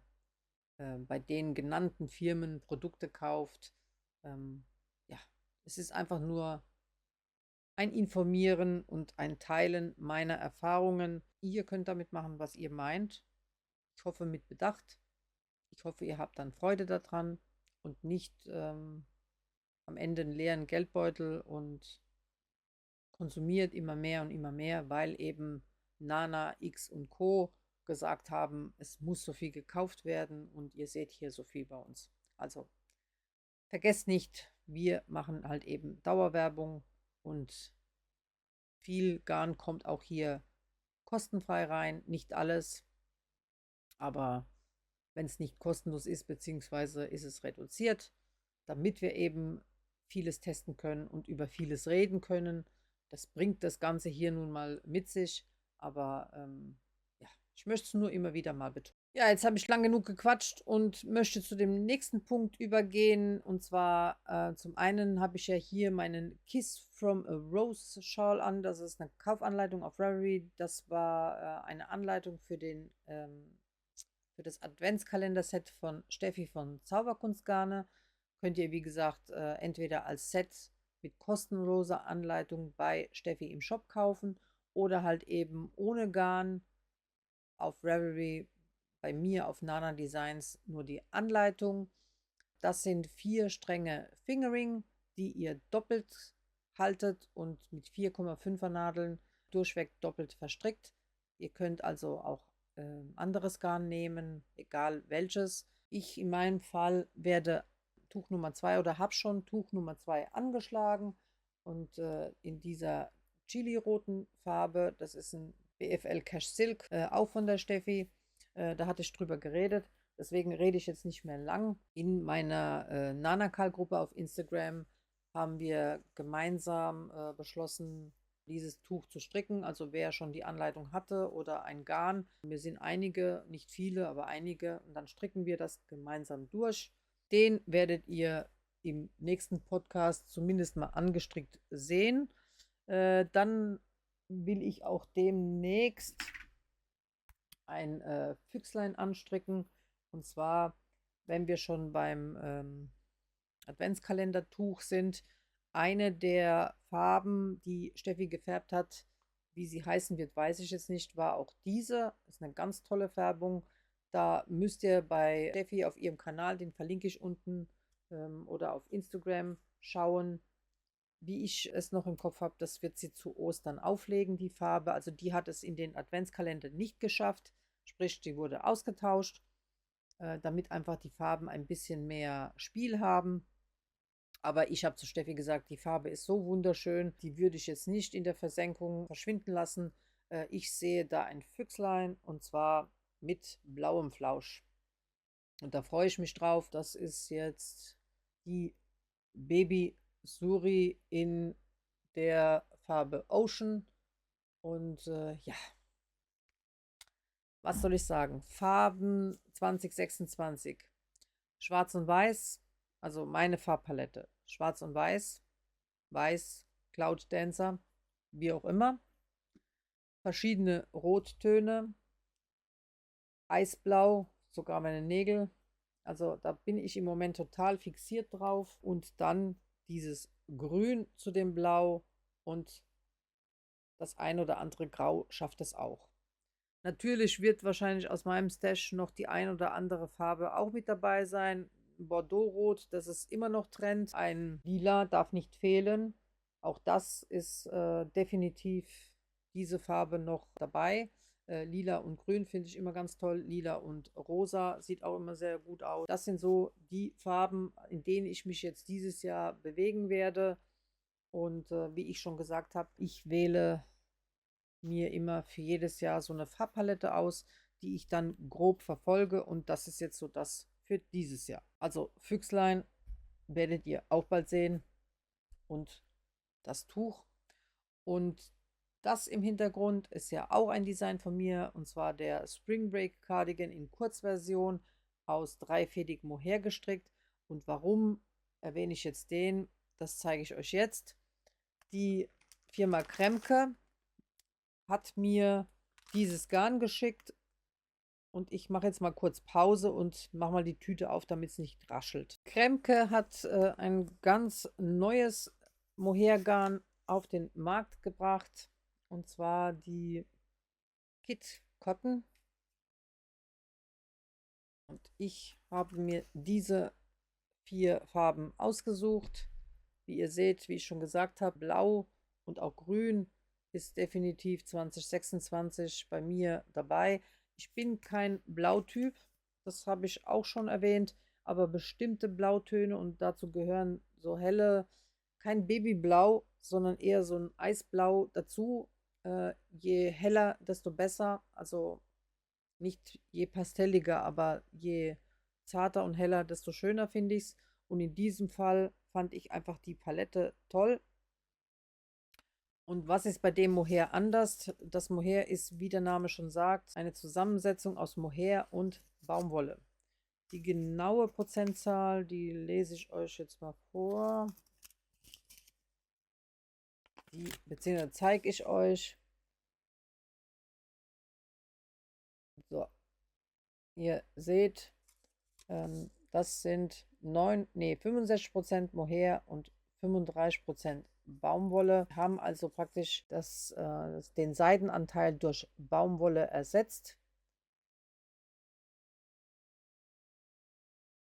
bei den genannten Firmen Produkte kauft. Ähm, ja, es ist einfach nur ein Informieren und ein Teilen meiner Erfahrungen. Ihr könnt damit machen, was ihr meint. Ich hoffe mit Bedacht. Ich hoffe, ihr habt dann Freude daran und nicht am Ende einen leeren Geldbeutel und konsumiert immer mehr, weil eben Nana, X und Co. gesagt haben, es muss so viel gekauft werden und ihr seht hier so viel bei uns. Also vergesst nicht, wir machen halt eben Dauerwerbung und viel Garn kommt auch hier kostenfrei rein. Nicht alles, aber wenn es nicht kostenlos ist, beziehungsweise ist es reduziert, damit wir eben vieles testen können und über vieles reden können. Das bringt das Ganze hier nun mal mit sich, aber ja, ich möchte es nur immer wieder mal betonen. Ja, jetzt habe ich lang genug gequatscht und möchte zu dem nächsten Punkt übergehen. Und zwar zum einen habe ich ja hier meinen Kiss from a Rose Shawl an. Das ist eine Kaufanleitung auf Ravelry. Das war eine Anleitung für das Adventskalender-Set von Steffi von Zauberkunstgarne. Könnt ihr, wie gesagt, entweder als Set mit kostenloser Anleitung bei Steffi im Shop kaufen oder halt eben ohne Garn auf Ravelry bei mir auf Nana Designs nur die Anleitung. Das sind 4 Stränge Fingering, die ihr doppelt haltet und mit 4,5er Nadeln durchweg doppelt verstrickt. Ihr könnt also auch anderes Garn nehmen, egal welches. Ich in meinem Fall werde Tuch Nummer 2 oder habe schon Tuch Nummer 2 angeschlagen und in dieser Chili-roten Farbe, das ist ein BFL Cash Silk, auch von der Steffi. Da hatte ich drüber geredet. Deswegen rede ich jetzt nicht mehr lang. In meiner Nanakal-Gruppe auf Instagram haben wir gemeinsam beschlossen, dieses Tuch zu stricken. Also wer schon die Anleitung hatte oder ein Garn. Wir sind einige, nicht viele, aber einige. Und dann stricken wir das gemeinsam durch. Den werdet ihr im nächsten Podcast zumindest mal angestrickt sehen. Dann will ich auch demnächst ein Füchslein anstricken. Und zwar, wenn wir schon beim Adventskalendertuch sind, eine der Farben, die Steffi gefärbt hat, wie sie heißen wird, weiß ich jetzt nicht, war auch diese. Das ist eine ganz tolle Färbung. Da müsst ihr bei Steffi auf ihrem Kanal, den verlinke ich unten, oder auf Instagram schauen, wie ich es noch im Kopf habe. Das wird sie zu Ostern auflegen, die Farbe. Also die hat es in den Adventskalender nicht geschafft. Sprich, die wurde ausgetauscht. damit einfach die Farben ein bisschen mehr Spiel haben. Aber ich habe zu Steffi gesagt, die Farbe ist so wunderschön, die würde ich jetzt nicht in der Versenkung verschwinden lassen. Ich sehe da ein Füchslein und zwar mit blauem Flausch. Und da freue ich mich drauf. Das ist jetzt die Baby Suri in der Farbe Ocean. Und ja, was soll ich sagen? Farben 2026. Schwarz und Weiß, also meine Farbpalette. Schwarz und Weiß, Weiß, Cloud Dancer, wie auch immer. Verschiedene Rottöne, Eisblau, sogar meine Nägel. Also da bin ich im Moment total fixiert drauf. Und dann dieses Grün zu dem Blau und das ein oder andere Grau schafft es auch. Natürlich wird wahrscheinlich aus meinem Stash noch die ein oder andere Farbe auch mit dabei sein. Bordeaux-Rot, das ist immer noch Trend. Ein Lila darf nicht fehlen. Auch das ist definitiv diese Farbe noch dabei. Lila und Grün finde ich immer ganz toll. Lila und Rosa sieht auch immer sehr gut aus. Das sind so die Farben, in denen ich mich jetzt dieses Jahr bewegen werde. Und wie ich schon gesagt habe, ich wähle mir immer für jedes Jahr so eine Farbpalette aus, die ich dann grob verfolge. Und das ist jetzt so das für dieses Jahr. Also Füchslein werdet ihr auch bald sehen und das Tuch. Und das im Hintergrund ist ja auch ein Design von mir, und zwar der Spring Break Cardigan in Kurzversion aus dreifädig Mohair gestrickt. Und warum erwähne ich jetzt den? Das zeige ich euch jetzt. Die Firma Kremke hat mir dieses Garn geschickt und ich mache jetzt mal kurz Pause und mache mal die Tüte auf, damit es nicht raschelt. Kremke hat ein ganz neues Mohair-Garn auf den Markt gebracht, und zwar die Kit Cotton. Und ich habe mir diese 4 Farben ausgesucht. Wie ihr seht, wie ich schon gesagt habe, Blau und auch Grün ist definitiv 2026 bei mir dabei. Ich bin kein Blautyp, das habe ich auch schon erwähnt, aber bestimmte Blautöne, und dazu gehören so helle, kein Babyblau, sondern eher so ein Eisblau dazu. Je heller, desto besser. Also nicht je pastelliger, aber je zarter und heller, desto schöner finde ich es. Und in diesem Fall fand ich einfach die Palette toll. Und was ist bei dem Mohair anders? Das Mohair ist, wie der Name schon sagt, eine Zusammensetzung aus Mohair und Baumwolle. Die genaue Prozentzahl, die lese ich euch jetzt mal vor. Beziehungsweise zeige ich euch. So, ihr seht, das sind 65% Mohair und 35% Baumwolle. Wir haben also praktisch den Seidenanteil durch Baumwolle ersetzt.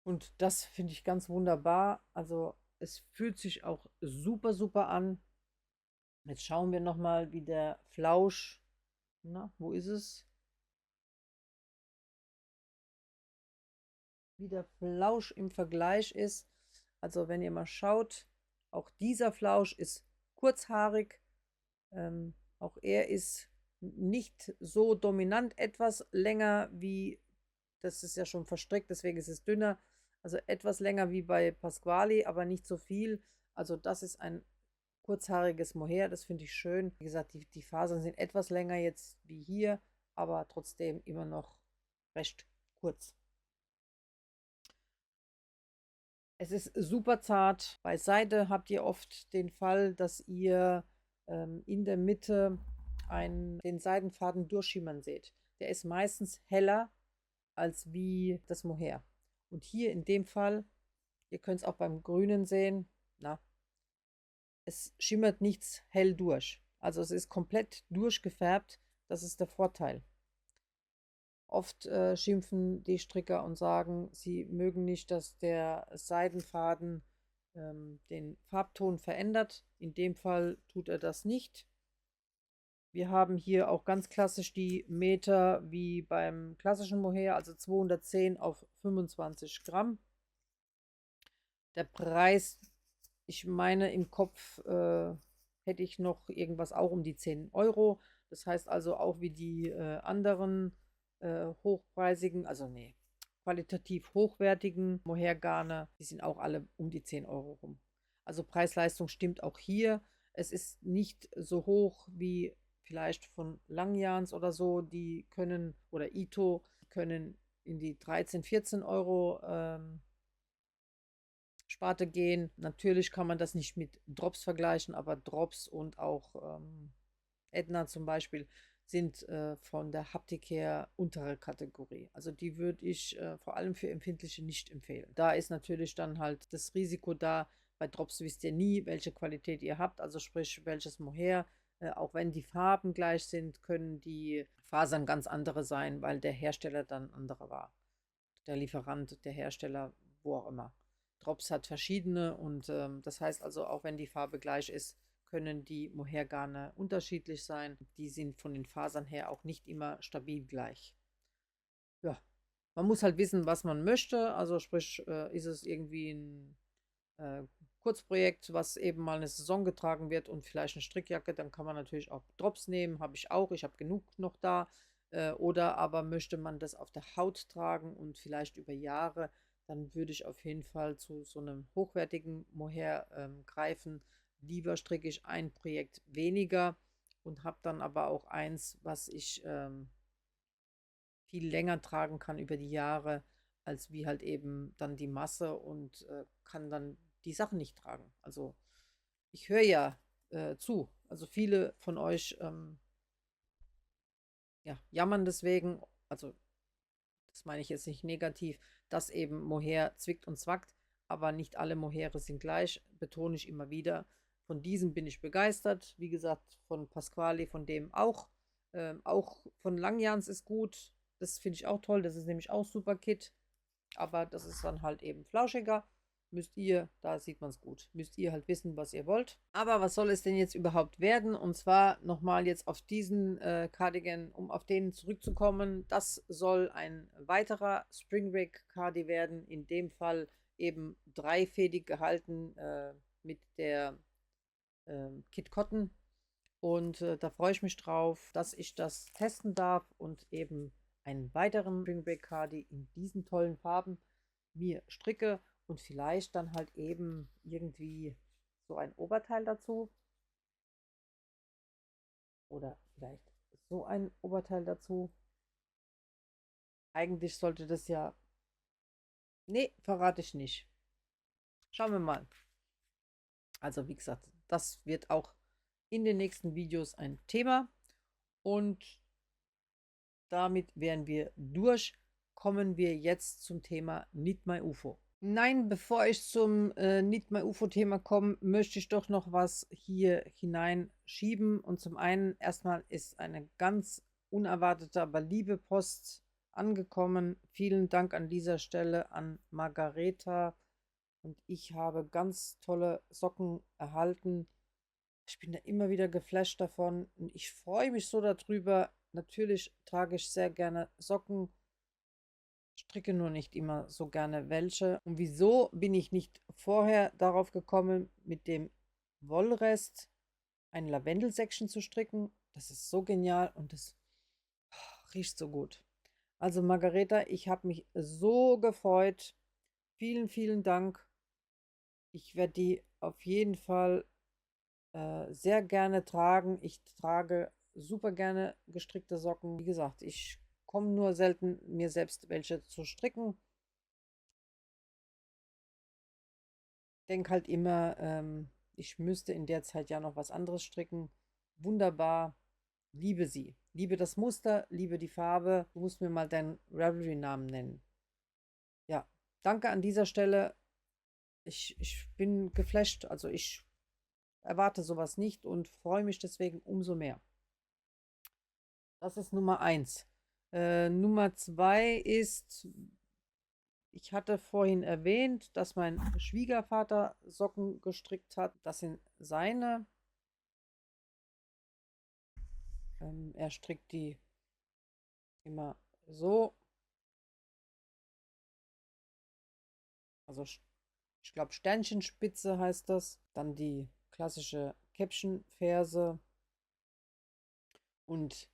Und das finde ich ganz wunderbar. Also es fühlt sich auch super, super an. Jetzt schauen wir nochmal, wie der Flausch, na, wo ist es? Wie der Flausch im Vergleich ist. Also wenn ihr mal schaut, auch dieser Flausch ist kurzhaarig. Auch er ist nicht so dominant, etwas länger wie, das ist ja schon verstrickt, deswegen ist es dünner. Also etwas länger wie bei Pasquali, aber nicht so viel. Also das ist ein kurzhaariges Mohair, das finde ich schön. Wie gesagt, die Fasern sind etwas länger jetzt wie hier, aber trotzdem immer noch recht kurz. Es ist super zart. Bei Seide habt ihr oft den Fall, dass ihr in der Mitte den Seidenfaden durchschimmern seht. Der ist meistens heller als wie das Mohair. Und hier in dem Fall, ihr könnt es auch beim Grünen sehen, na, es schimmert nichts hell durch. Also es ist komplett durchgefärbt. Das ist der Vorteil. Oft schimpfen die Stricker und sagen, sie mögen nicht, dass der Seidenfaden den Farbton verändert. In dem Fall tut er das nicht. Wir haben hier auch ganz klassisch die Meter wie beim klassischen Mohair, also 210 auf 25 Gramm. Der Preis, ich meine im Kopf hätte ich noch irgendwas auch um die 10 Euro. Das heißt also auch wie die anderen hochpreisigen, also nee, qualitativ hochwertigen Mohairgarne, die sind auch alle um die 10 Euro rum. Also Preis-Leistung stimmt auch hier. Es ist nicht so hoch wie vielleicht von Langjans oder so, die können, oder Ito, können in die 13, 14 Euro Sparte gehen. Natürlich kann man das nicht mit Drops vergleichen, aber Drops und auch Edna zum Beispiel sind von der Haptik her untere Kategorie. Also die würde ich vor allem für Empfindliche nicht empfehlen. Da ist natürlich dann halt das Risiko da. Bei Drops wisst ihr nie, welche Qualität ihr habt, also sprich welches Mohair. Auch wenn die Farben gleich sind, können die Fasern ganz andere sein, weil der Hersteller dann anderer war. Der Lieferant, der Hersteller, wo auch immer. Drops hat verschiedene und das heißt also, auch wenn die Farbe gleich ist, können die Mohairgarne unterschiedlich sein. Die sind von den Fasern her auch nicht immer stabil gleich. Ja, man muss halt wissen, was man möchte. Also sprich, ist es irgendwie ein äh, Kurzprojekt, was eben mal eine Saison getragen wird und vielleicht eine Strickjacke, dann kann man natürlich auch Drops nehmen. Habe ich auch. Ich habe genug noch da. Oder aber möchte man das auf der Haut tragen und vielleicht über Jahre, dann würde ich auf jeden Fall zu so einem hochwertigen Mohair greifen. Lieber stricke ich ein Projekt weniger und habe dann aber auch eins, was ich viel länger tragen kann über die Jahre, als wie halt eben dann die Masse und kann dann die Sachen nicht tragen. Also ich höre ja zu. Also viele von euch ja, jammern deswegen, also das meine ich jetzt nicht negativ, dass eben Mohair zwickt und zwackt, aber nicht alle Mohaire sind gleich, betone ich immer wieder. Von diesem bin ich begeistert. Wie gesagt, von Pasquali, von dem auch. Auch von Langjans ist gut. Das finde ich auch toll. Das ist nämlich auch super Kit. Aber das ist dann halt eben flauschiger. Müsst ihr, da sieht man es gut, müsst ihr halt wissen, was ihr wollt. Aber was soll es denn jetzt überhaupt werden? Und zwar nochmal jetzt auf diesen Cardigan, um auf den zurückzukommen. Das soll ein weiterer Spring Break Cardi werden. In dem Fall eben dreifädig gehalten mit der Kit Cotton. Und da freue ich mich drauf, dass ich das testen darf und eben einen weiteren Spring Break Cardi in diesen tollen Farben mir stricke und vielleicht dann halt eben irgendwie so ein Oberteil dazu oder vielleicht so ein Oberteil dazu. Eigentlich sollte das ja, nee, verrate ich nicht. Schauen wir mal. Also wie gesagt, das wird auch in den nächsten Videos ein Thema und damit wären wir durch. Kommen wir jetzt zum Thema Knit My UFO. Nein, bevor ich zum Knit My UFO-Thema komme, möchte ich doch noch was hier hineinschieben. Und zum einen erstmal ist eine ganz unerwartete, aber liebe Post angekommen. Vielen Dank an dieser Stelle an Margareta. Und ich habe ganz tolle Socken erhalten. Ich bin da immer wieder geflasht davon und ich freue mich so darüber. Natürlich trage ich sehr gerne Socken, stricke nur nicht immer so gerne welche. Und wieso bin ich nicht vorher darauf gekommen, mit dem Wollrest ein Lavendel-Section zu stricken? Das ist so genial und das riecht so gut. Also Margareta, ich habe mich so gefreut. Vielen, vielen Dank. Ich werde die auf jeden Fall sehr gerne tragen. Ich trage super gerne gestrickte Socken. Wie gesagt, ich komme nur selten, mir selbst welche zu stricken. Denke halt immer, ich müsste in der Zeit ja noch was anderes stricken. Wunderbar. Liebe sie. Liebe das Muster, liebe die Farbe. Du musst mir mal deinen Ravelry-Namen nennen. Ja, danke an dieser Stelle. Ich bin geflasht. Also ich erwarte sowas nicht und freue mich deswegen umso mehr. Das ist Nummer eins. Nummer zwei ist, ich hatte vorhin erwähnt, dass mein Schwiegervater Socken gestrickt hat. Das sind seine. Er strickt die immer so, also ich glaube Sternchenspitze heißt das. Dann die klassische Käppchenferse und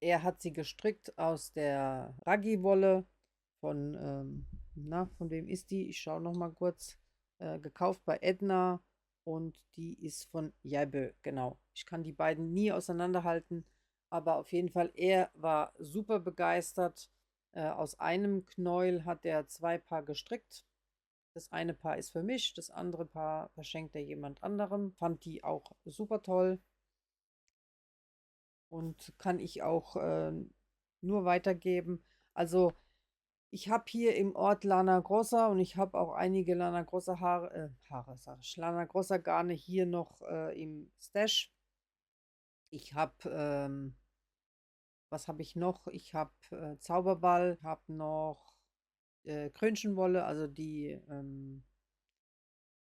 er hat sie gestrickt aus der Raggi-Wolle von wem ist die? Ich schaue noch mal kurz. Gekauft bei Edna und die ist von Jaibe, genau. Ich kann die beiden nie auseinanderhalten, aber auf jeden Fall, er war super begeistert. Aus einem Knäuel hat er 2 Paar gestrickt. Das eine Paar ist für mich, das andere Paar verschenkt er jemand anderem. Fand die auch super toll und kann ich auch nur weitergeben. Also ich habe hier im Ort Lana Grossa und ich habe auch einige Lana Grossa Haare, sag ich, Lana Grossa Garne hier noch im Stash. Ich habe, was habe ich noch? Ich habe Zauberball, habe noch Krönchenwolle, also die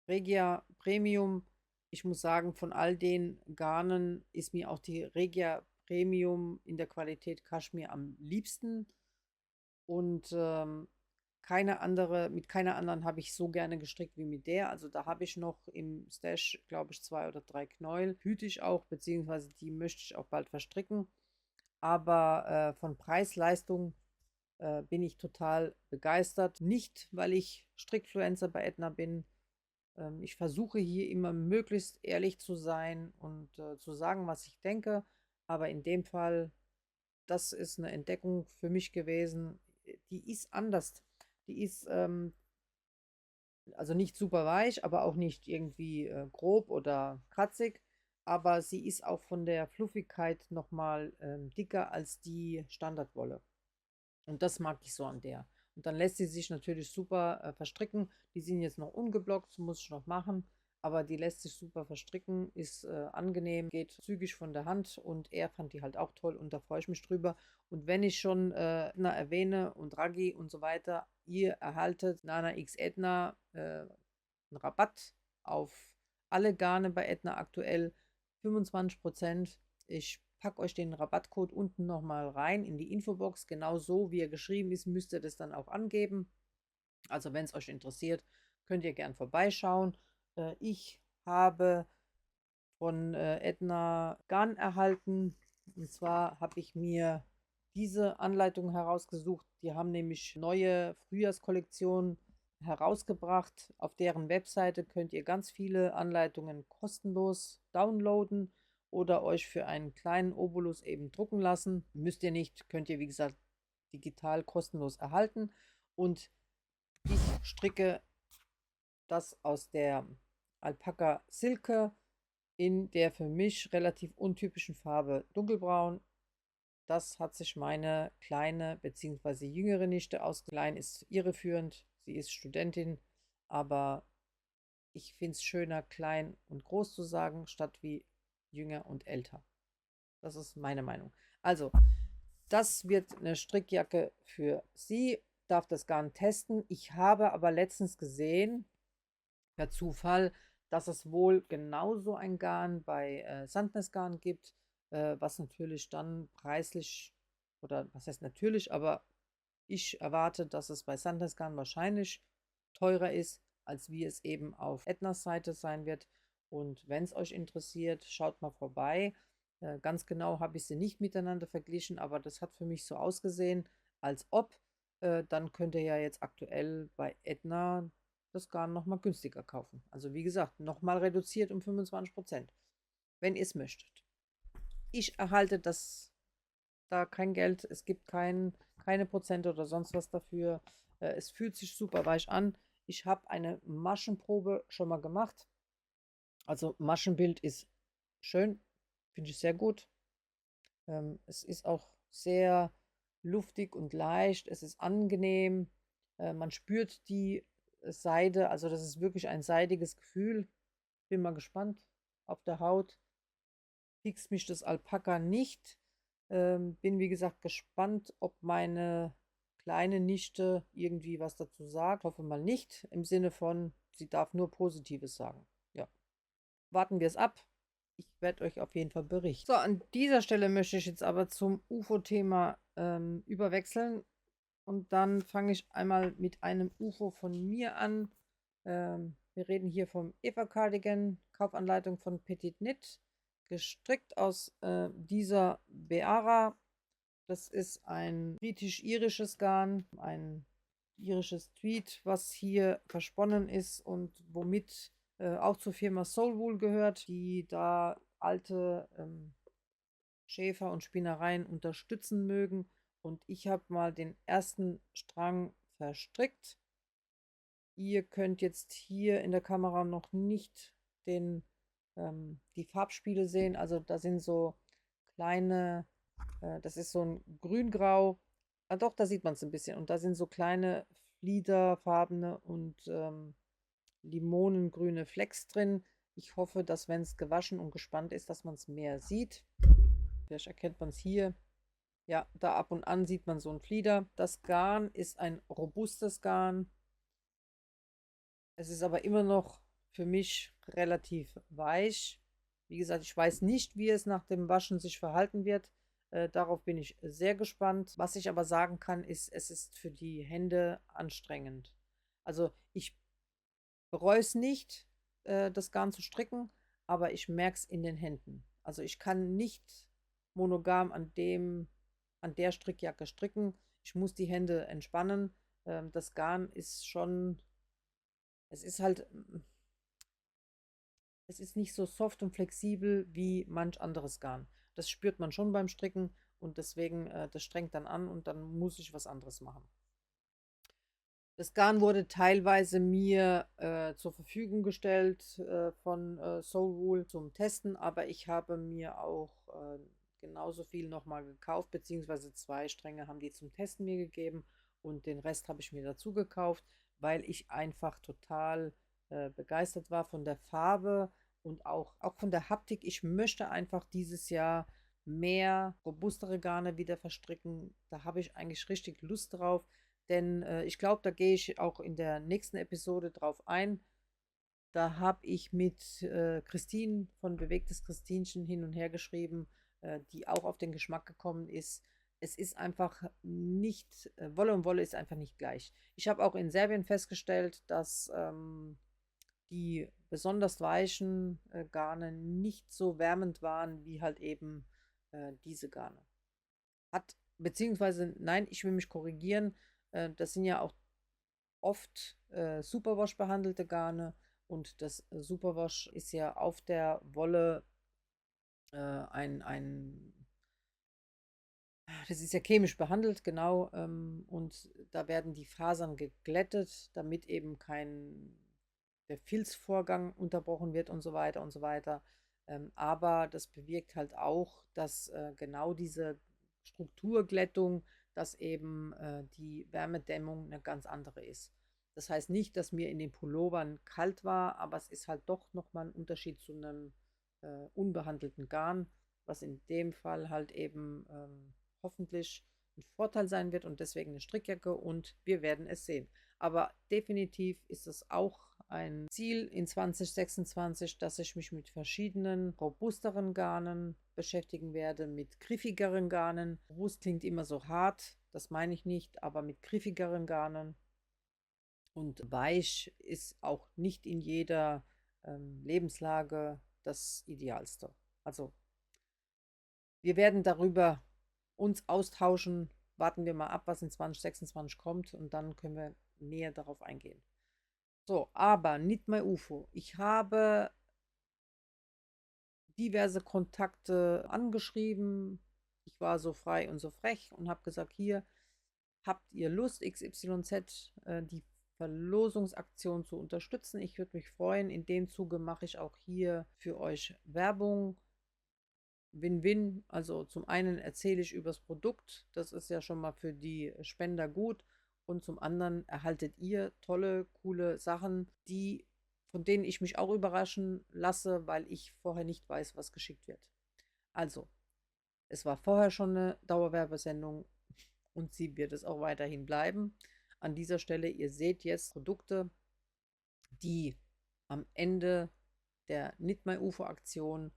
Regia Premium. Ich muss sagen, von all den Garnen ist mir auch die Regia Premium in der Qualität Kaschmir am liebsten. Und mit keiner anderen habe ich so gerne gestrickt wie mit der. Also da habe ich noch im Stash, glaube ich, 2 oder 3 Knäuel. Hüte ich auch, beziehungsweise die möchte ich auch bald verstricken. Aber von Preis-Leistung bin ich total begeistert. Nicht, weil ich Strickfluencer bei Edna bin. Ich versuche hier immer möglichst ehrlich zu sein und zu sagen, was ich denke. Aber in dem Fall, das ist eine Entdeckung für mich gewesen. Die ist anders. Die ist also nicht super weich, aber auch nicht irgendwie grob oder kratzig. Aber sie ist auch von der Fluffigkeit nochmal dicker als die Standardwolle. Und das mag ich so an der. Und dann lässt sie sich natürlich super verstricken. Die sind jetzt noch ungeblockt, muss ich noch machen. Aber die lässt sich super verstricken, ist angenehm, geht zügig von der Hand und er fand die halt auch toll und da freue ich mich drüber. Und wenn ich schon Edna erwähne und Raggi und so weiter, ihr erhaltet Nana X Edna einen Rabatt auf alle Garne bei Edna aktuell 25%. Ich packe euch den Rabattcode unten nochmal rein in die Infobox. Genau so, wie er geschrieben ist, müsst ihr das dann auch angeben. Also wenn es euch interessiert, könnt ihr gern vorbeischauen. Ich habe von Edna Garn erhalten. Und zwar habe ich mir diese Anleitung herausgesucht. Die haben nämlich neue Frühjahrskollektionen herausgebracht. Auf deren Webseite könnt ihr ganz viele Anleitungen kostenlos downloaden oder euch für einen kleinen Obolus eben drucken lassen. Müsst ihr nicht, könnt ihr wie gesagt digital kostenlos erhalten. Und ich stricke das aus der Alpaka Silke in der für mich relativ untypischen Farbe dunkelbraun. Das hat sich meine kleine bzw. jüngere Nichte ausgeliehen, ist irreführend. Sie ist Studentin, aber ich finde es schöner, klein und groß zu sagen, statt wie jünger und älter. Das ist meine Meinung. Also, das wird eine Strickjacke für sie. Darf das Garn testen. Ich habe aber letztens gesehen, per Zufall, dass es wohl genauso ein Garn bei Sandnes Garn gibt, was natürlich dann preislich, oder was heißt natürlich, aber ich erwarte, dass es bei Sandnes Garn wahrscheinlich teurer ist, als wie es eben auf Ednas Seite sein wird. Und wenn es euch interessiert, schaut mal vorbei. Ganz genau habe ich sie nicht miteinander verglichen, aber das hat für mich so ausgesehen, als ob. Dann könnt ihr ja jetzt aktuell bei Edna das Garn nochmal günstiger kaufen. Also wie gesagt, nochmal reduziert um 25%, wenn ihr es möchtet. Ich erhalte da kein Geld, es gibt keine Prozente oder sonst was dafür. Es fühlt sich super weich an. Ich habe eine Maschenprobe schon mal gemacht. Also Maschenbild ist schön, finde ich sehr gut. Es ist auch sehr luftig und leicht. Es ist angenehm. Man spürt die Seide, also das ist wirklich ein seidiges Gefühl. Bin mal gespannt auf der Haut. Piekst mich das Alpaka nicht. Bin wie gesagt gespannt, ob meine kleine Nichte irgendwie was dazu sagt. Hoffe mal nicht, im Sinne von, sie darf nur Positives sagen. Ja, warten wir es ab. ich werde euch auf jeden Fall berichten. So, an dieser Stelle möchte ich jetzt aber zum UFO-Thema überwechseln. Und dann fange ich einmal mit einem UFO von mir an. Wir reden hier vom Eva Cardigan, Kaufanleitung von Petit Knit, gestrickt aus dieser Beara. Das ist ein britisch-irisches Garn, ein irisches Tweed, was hier versponnen ist und womit auch zur Firma Soulwool gehört, die da alte Schäfer und Spinnereien unterstützen mögen. Und ich habe mal den ersten Strang verstrickt. Ihr könnt jetzt hier in der Kamera noch nicht die Farbspiele sehen. Also da sind so kleine, das ist so ein grün-grau. Ah, doch, da sieht man es ein bisschen. Und da sind so kleine fliederfarbene und limonengrüne Flecks drin. Ich hoffe, dass wenn es gewaschen und gespannt ist, dass man es mehr sieht. Vielleicht erkennt man es hier. Ja, da ab und an sieht man so einen Flieder. Das Garn ist ein robustes Garn. Es ist aber immer noch für mich relativ weich. Wie gesagt, ich weiß nicht, wie es nach dem Waschen sich verhalten wird. Darauf bin ich sehr gespannt. Was ich aber sagen kann, ist, es ist für die Hände anstrengend. Also ich bereue es nicht, das Garn zu stricken, aber ich merke es in den Händen. Also ich kann nicht monogam an der Strickjacke stricken. Ich muss die Hände entspannen. Das Garn ist schon, es ist halt, es ist nicht so soft und flexibel wie manch anderes Garn. Das spürt man schon beim Stricken und deswegen, das strengt dann an und dann muss ich was anderes machen. Das Garn wurde teilweise mir zur Verfügung gestellt von Soulwool zum Testen, aber ich habe mir auch genauso viel nochmal gekauft, beziehungsweise 2 Stränge haben die zum Testen mir gegeben und den Rest habe ich mir dazu gekauft, weil ich einfach total begeistert war von der Farbe und auch von der Haptik. Ich möchte einfach dieses Jahr mehr robustere Garne wieder verstricken. Da habe ich eigentlich richtig Lust drauf. Denn ich glaube, da gehe ich auch in der nächsten Episode drauf ein. Da habe ich mit Christine von Bewegtes Christinchen hin und her geschrieben, die auch auf den Geschmack gekommen ist. Es ist einfach nicht, Wolle und Wolle ist einfach nicht gleich. Ich habe auch in Serbien festgestellt, dass die besonders weichen Garne nicht so wärmend waren wie halt eben diese Garne. Beziehungsweise, nein, ich will mich korrigieren. Das sind ja auch oft Superwash behandelte Garne und das Superwash ist ja auf der Wolle ein, das ist ja chemisch behandelt, genau, und da werden die Fasern geglättet, damit eben kein der Filzvorgang unterbrochen wird und so weiter und so weiter. Aber das bewirkt halt auch, dass genau diese Strukturglättung, dass eben die Wärmedämmung eine ganz andere ist. Das heißt nicht, dass mir in den Pullovern kalt war, aber es ist halt doch nochmal ein Unterschied zu einem unbehandelten Garn, was in dem Fall halt eben hoffentlich ein Vorteil sein wird und deswegen eine Strickjacke und wir werden es sehen. Aber definitiv ist es auch ein Ziel in 2026, dass ich mich mit verschiedenen robusteren Garnen beschäftigen werde, mit griffigeren Garnen. Robust klingt immer so hart, das meine ich nicht, aber mit griffigeren Garnen. Und weich ist auch nicht in jeder Lebenslage das Idealste. Also wir werden darüber uns austauschen. Warten wir mal ab, was in 2026 kommt und dann können wir näher darauf eingehen. So, aber nicht mein UFO. Ich habe diverse Kontakte angeschrieben. Ich war so frei und so frech und habe gesagt, hier habt ihr Lust, XYZ, die Verlosungsaktion zu unterstützen. Ich würde mich freuen. In dem Zuge mache ich auch hier für euch Werbung. Win-Win. Also zum einen erzähle ich über das Produkt, das ist ja schon mal für die Spender gut. Und zum anderen erhaltet ihr tolle, coole Sachen, von denen ich mich auch überraschen lasse, weil ich vorher nicht weiß, was geschickt wird. Also, es war vorher schon eine Dauerwerbesendung und sie wird es auch weiterhin bleiben. An dieser Stelle, ihr seht jetzt Produkte, die am Ende der Knit My UFO Aktion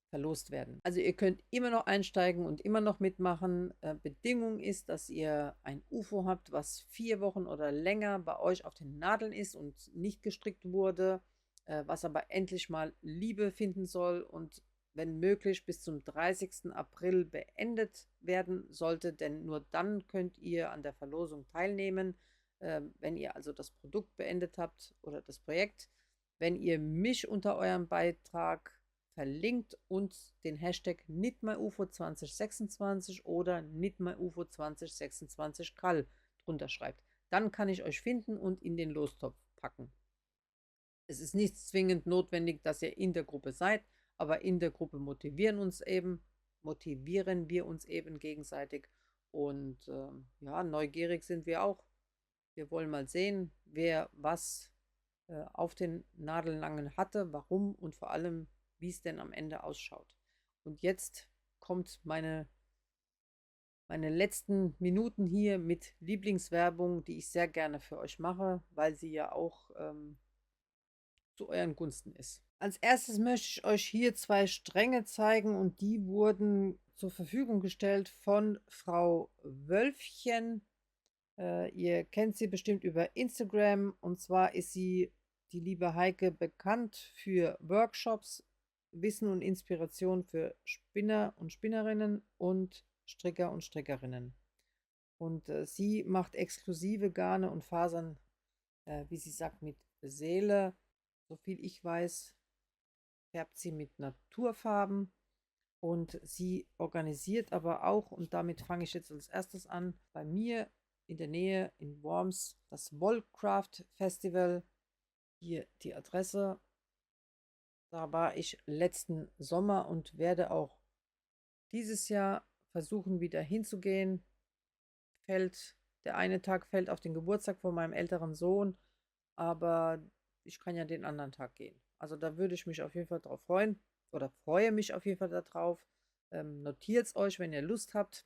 verlost werden. Also ihr könnt immer noch einsteigen und immer noch mitmachen. Bedingung ist, dass ihr ein UFO habt, was 4 Wochen oder länger bei euch auf den Nadeln ist und nicht gestrickt wurde, was aber endlich mal Liebe finden soll und wenn möglich bis zum 30. April beendet werden sollte, denn nur dann könnt ihr an der Verlosung teilnehmen, wenn ihr also das Produkt beendet habt oder das Projekt. Wenn ihr mich unter eurem Beitrag verlinkt und den Hashtag NitMyUFO2026 oder NitMyUFO2026Kall drunter schreibt. Dann kann ich euch finden und in den Lostopf packen. Es ist nicht zwingend notwendig, dass ihr in der Gruppe seid, aber in der Gruppe motivieren wir uns eben gegenseitig und ja, neugierig sind wir auch. Wir wollen mal sehen, wer was auf den Nadellangen hatte, warum und vor allem, wie es denn am Ende ausschaut. Und jetzt kommt meine letzten Minuten hier mit Lieblingswerbung, die ich sehr gerne für euch mache, weil sie ja auch zu euren Gunsten ist. Als erstes möchte ich euch hier 2 Stränge zeigen und die wurden zur Verfügung gestellt von Frau Wölfchen. Ihr kennt sie bestimmt über Instagram und zwar ist sie, die liebe Heike, bekannt für Workshops, Wissen und Inspiration für Spinner und Spinnerinnen und Stricker und Strickerinnen. Und sie macht exklusive Garne und Fasern, wie sie sagt, mit Seele. Soviel ich weiß, färbt sie mit Naturfarben und sie organisiert aber auch, und damit fange ich jetzt als erstes an, bei mir in der Nähe in Worms das Wollcraft Festival. Hier die Adresse. Da war ich letzten Sommer und werde auch dieses Jahr versuchen, wieder hinzugehen. Der eine Tag fällt auf den Geburtstag von meinem älteren Sohn, aber ich kann ja den anderen Tag gehen. Also da würde ich mich auf jeden Fall drauf freuen oder freue mich auf jeden Fall darauf. Notiert es euch, wenn ihr Lust habt.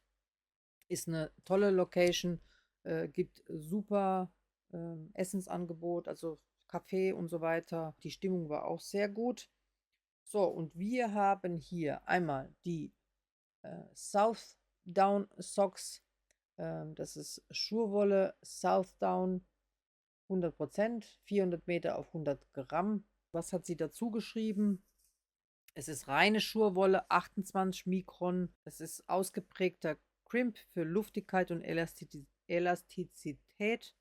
Ist eine tolle Location, gibt super Essensangebot, also Kaffee und so weiter. Die Stimmung war auch sehr gut. So, und wir haben hier einmal die Southdown Socks. Das ist Schurwolle Southdown 100%, 400 Meter auf 100 Gramm. Was hat sie dazu geschrieben? Es ist reine Schurwolle, 28 Mikron. Es ist ausgeprägter Crimp für Luftigkeit und Elastizität.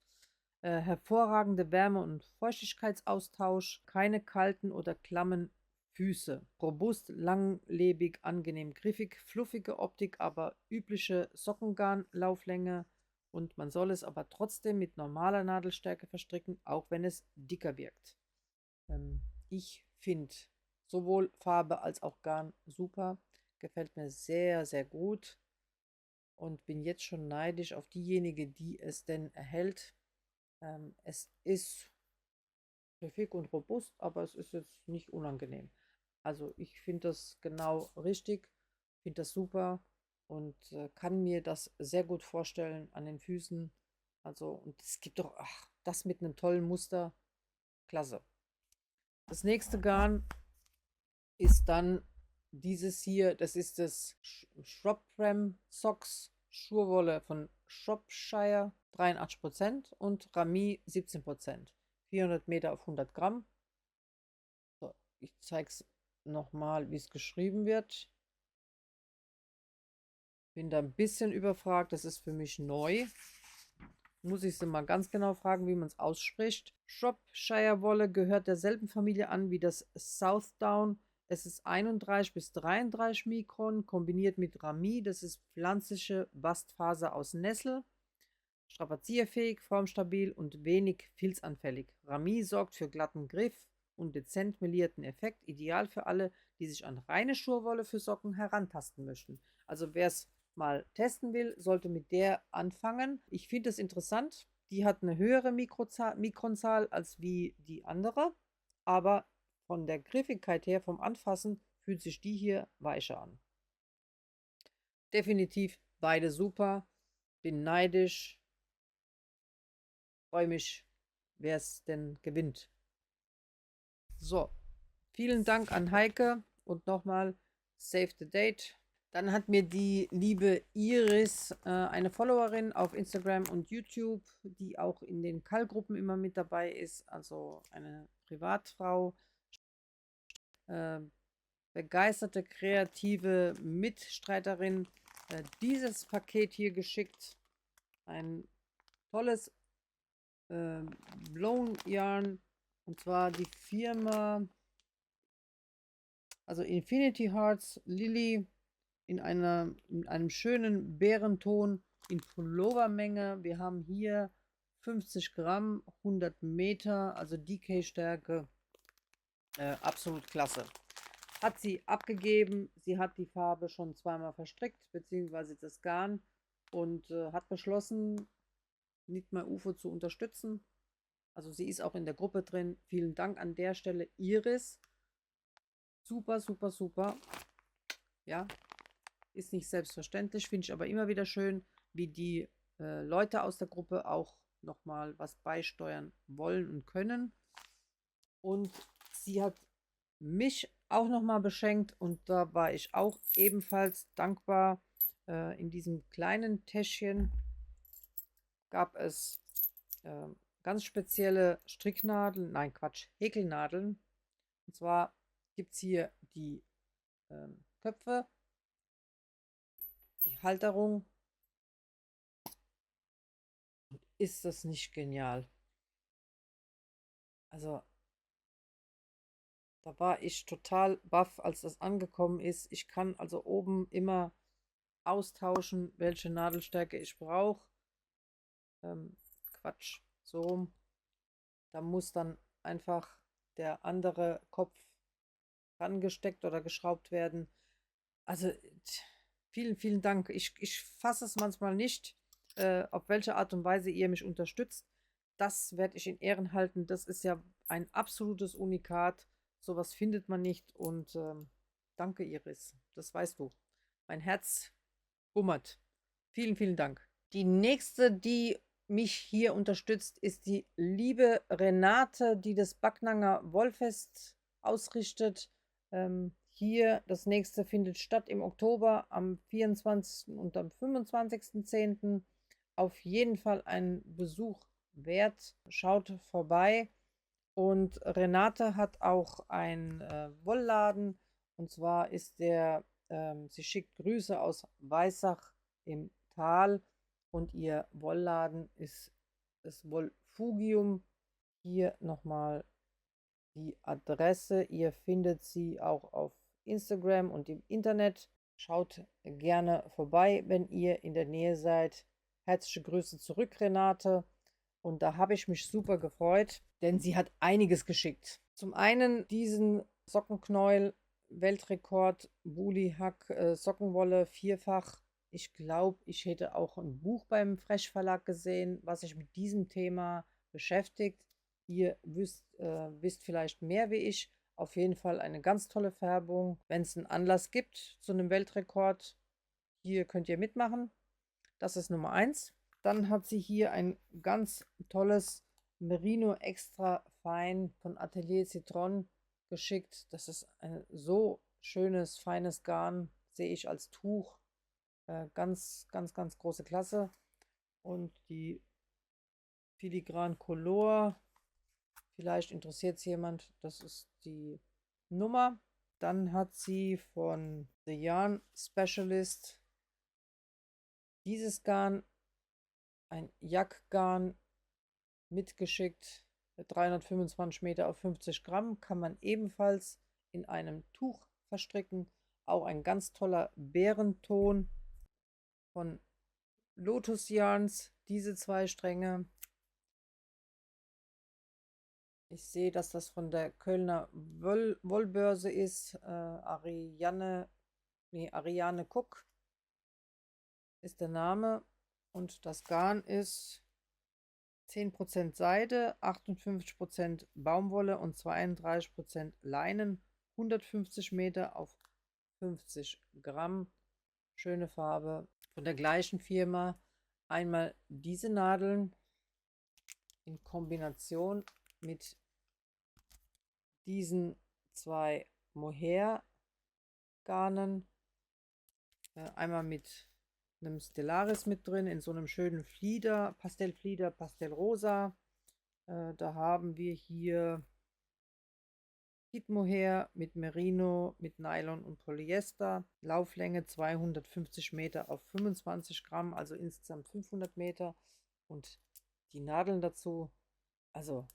Hervorragende Wärme- und Feuchtigkeitsaustausch. Keine kalten oder klammen Füße. Robust, langlebig, angenehm griffig. Fluffige Optik, aber übliche Sockengarnlauflänge. Und man soll es aber trotzdem mit normaler Nadelstärke verstricken, auch wenn es dicker wirkt. Ich finde sowohl Farbe als auch Garn super. Gefällt mir sehr, sehr gut. Und bin jetzt schon neidisch auf diejenige, die es denn erhält. Es ist griffig und robust, aber es ist jetzt nicht unangenehm. Also ich finde das genau richtig, finde das super und kann mir das sehr gut vorstellen an den Füßen. Also, und es gibt doch, ach, das mit einem tollen Muster, klasse. Das nächste Garn ist dann dieses hier, das ist das Shropram Socks Schurwolle von Shropshire, 83% und Rami 17%. 400 Meter auf 100 Gramm. So, ich zeige es nochmal, wie es geschrieben wird. Bin da ein bisschen überfragt, das ist für mich neu. Muss ich sie mal ganz genau fragen, wie man es ausspricht. Shropshire Wolle gehört derselben Familie an wie das Southdown. Es ist 31 bis 33 Mikron, kombiniert mit Rami. Das ist pflanzliche Bastfaser aus Nessel. Strapazierfähig, formstabil und wenig filzanfällig. Rami sorgt für glatten Griff und dezent melierten Effekt. Ideal für alle, die sich an reine Schurwolle für Socken herantasten möchten. Also wer es mal testen will, sollte mit der anfangen. Ich finde es interessant. Die hat eine höhere Mikronzahl als wie die andere, aber von der Griffigkeit her, vom Anfassen, fühlt sich die hier weicher an. Definitiv beide super. Bin neidisch. Freue mich, wer es denn gewinnt. So, vielen Dank an Heike und nochmal, Save the Date. Dann hat mir die liebe Iris, eine Followerin auf Instagram und YouTube, die auch in den Kall-Gruppen immer mit dabei ist, also eine Privatfrau, äh, begeisterte, kreative Mitstreiterin, dieses Paket hier geschickt. Ein tolles äh, Blown Yarn, und zwar die Firma, also Infinity Hearts Lily, in einem schönen Bärenton in Pullovermenge. Wir haben hier 50 Gramm, 100 Meter, also DK-Stärke. Absolut klasse. Hat sie abgegeben. Sie hat die Farbe schon zweimal verstrickt, beziehungsweise das Garn, und hat beschlossen, Knitmeyer UFO zu unterstützen. Also sie ist auch in der Gruppe drin. Vielen Dank an der Stelle, Iris. Super, super, super. Ja, ist nicht selbstverständlich, finde ich aber immer wieder schön, wie die Leute aus der Gruppe auch nochmal was beisteuern wollen und können. Und sie hat mich auch nochmal beschenkt, und da war ich auch ebenfalls dankbar. In diesem kleinen Täschchen gab es äh, ganz spezielle Stricknadeln, nein Quatsch, Häkelnadeln. Und zwar gibt es hier die Köpfe, die Halterung. Ist das nicht genial? Also, da war ich total baff, als das angekommen ist. Ich kann also oben immer austauschen, welche Nadelstärke ich brauche. Quatsch, so rum. Da muss dann einfach der andere Kopf rangesteckt oder geschraubt werden. Also, vielen, vielen Dank. Ich fasse es manchmal nicht, auf welche Art und Weise ihr mich unterstützt. Das werde ich in Ehren halten. Das ist ja ein absolutes Unikat. Sowas findet man nicht. Und danke, Iris. Das weißt du. Mein Herz bummert. Vielen, vielen Dank. Die nächste, die mich hier unterstützt, ist die liebe Renate, die das Backnanger Wollfest ausrichtet. Hier, das nächste findet statt im Oktober am 24. und am 25.10. Auf jeden Fall ein Besuch wert. Schaut vorbei. Und Renate hat auch einen Wollladen. Und zwar ist sie schickt Grüße aus Weissach im Tal. Und ihr Wollladen ist das Wollfugium. Hier nochmal die Adresse. Ihr findet sie auch auf Instagram und im Internet. Schaut gerne vorbei, wenn ihr in der Nähe seid. Herzliche Grüße zurück, Renate. Und da habe ich mich super gefreut, denn sie hat einiges geschickt. Zum einen diesen Sockenknäuel, Weltrekord, Buli Hack, Sockenwolle, vierfach. Ich glaube, ich hätte auch ein Buch beim Fresh Verlag gesehen, was sich mit diesem Thema beschäftigt. Ihr wisst vielleicht mehr wie ich. Auf jeden Fall eine ganz tolle Färbung. Wenn es einen Anlass gibt zu einem Weltrekord, hier könnt ihr mitmachen. Das ist Nummer 1. Dann hat sie hier ein ganz tolles Merino Extra Fein von Atelier Citron geschickt. Das ist ein so schönes, feines Garn, sehe ich als Tuch. Ganz, ganz, ganz große Klasse. Und die Filigran Color, vielleicht interessiert es jemand, das ist die Nummer. Dann hat sie von The Yarn Specialist dieses Garn, ein Jackgarn, mitgeschickt. 325 Meter auf 50 Gramm kann man ebenfalls in einem Tuch verstricken. Auch ein ganz toller Bärenton von Lotus Yarns, diese zwei Stränge. Ich sehe, dass das von der Kölner Wollbörse ist. Ariane Cook ist der Name. Und das Garn ist 10% Seide, 58% Baumwolle und 32% Leinen. 150 Meter auf 50 Gramm. Schöne Farbe. Von der gleichen Firma einmal diese Nadeln in Kombination mit diesen zwei Mohair Garnen. Einmal mit einem Stellaris mit drin, in so einem schönen Flieder, Pastellrosa. Da haben wir hier Kit-Mohair mit Merino, mit Nylon und Polyester. Lauflänge 250 Meter auf 25 Gramm, also insgesamt 500 Meter. Und die Nadeln dazu, also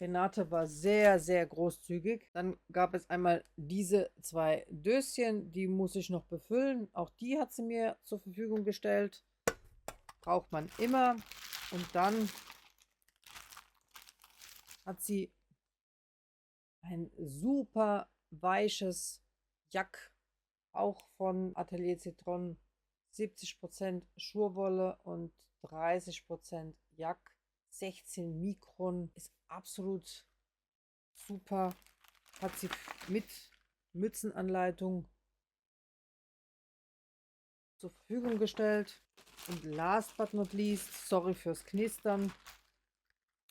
Renate war sehr, sehr großzügig. Dann gab es einmal diese 2 Döschen, die muss ich noch befüllen. Auch die hat sie mir zur Verfügung gestellt. Braucht man immer. Und dann hat sie ein super weiches Jack, auch von Atelier Citron. 70% Schurwolle und 30% Jack. 16 Mikron, ist absolut super. Hat sie mit Mützenanleitung zur Verfügung gestellt. Und last but not least, sorry fürs Knistern,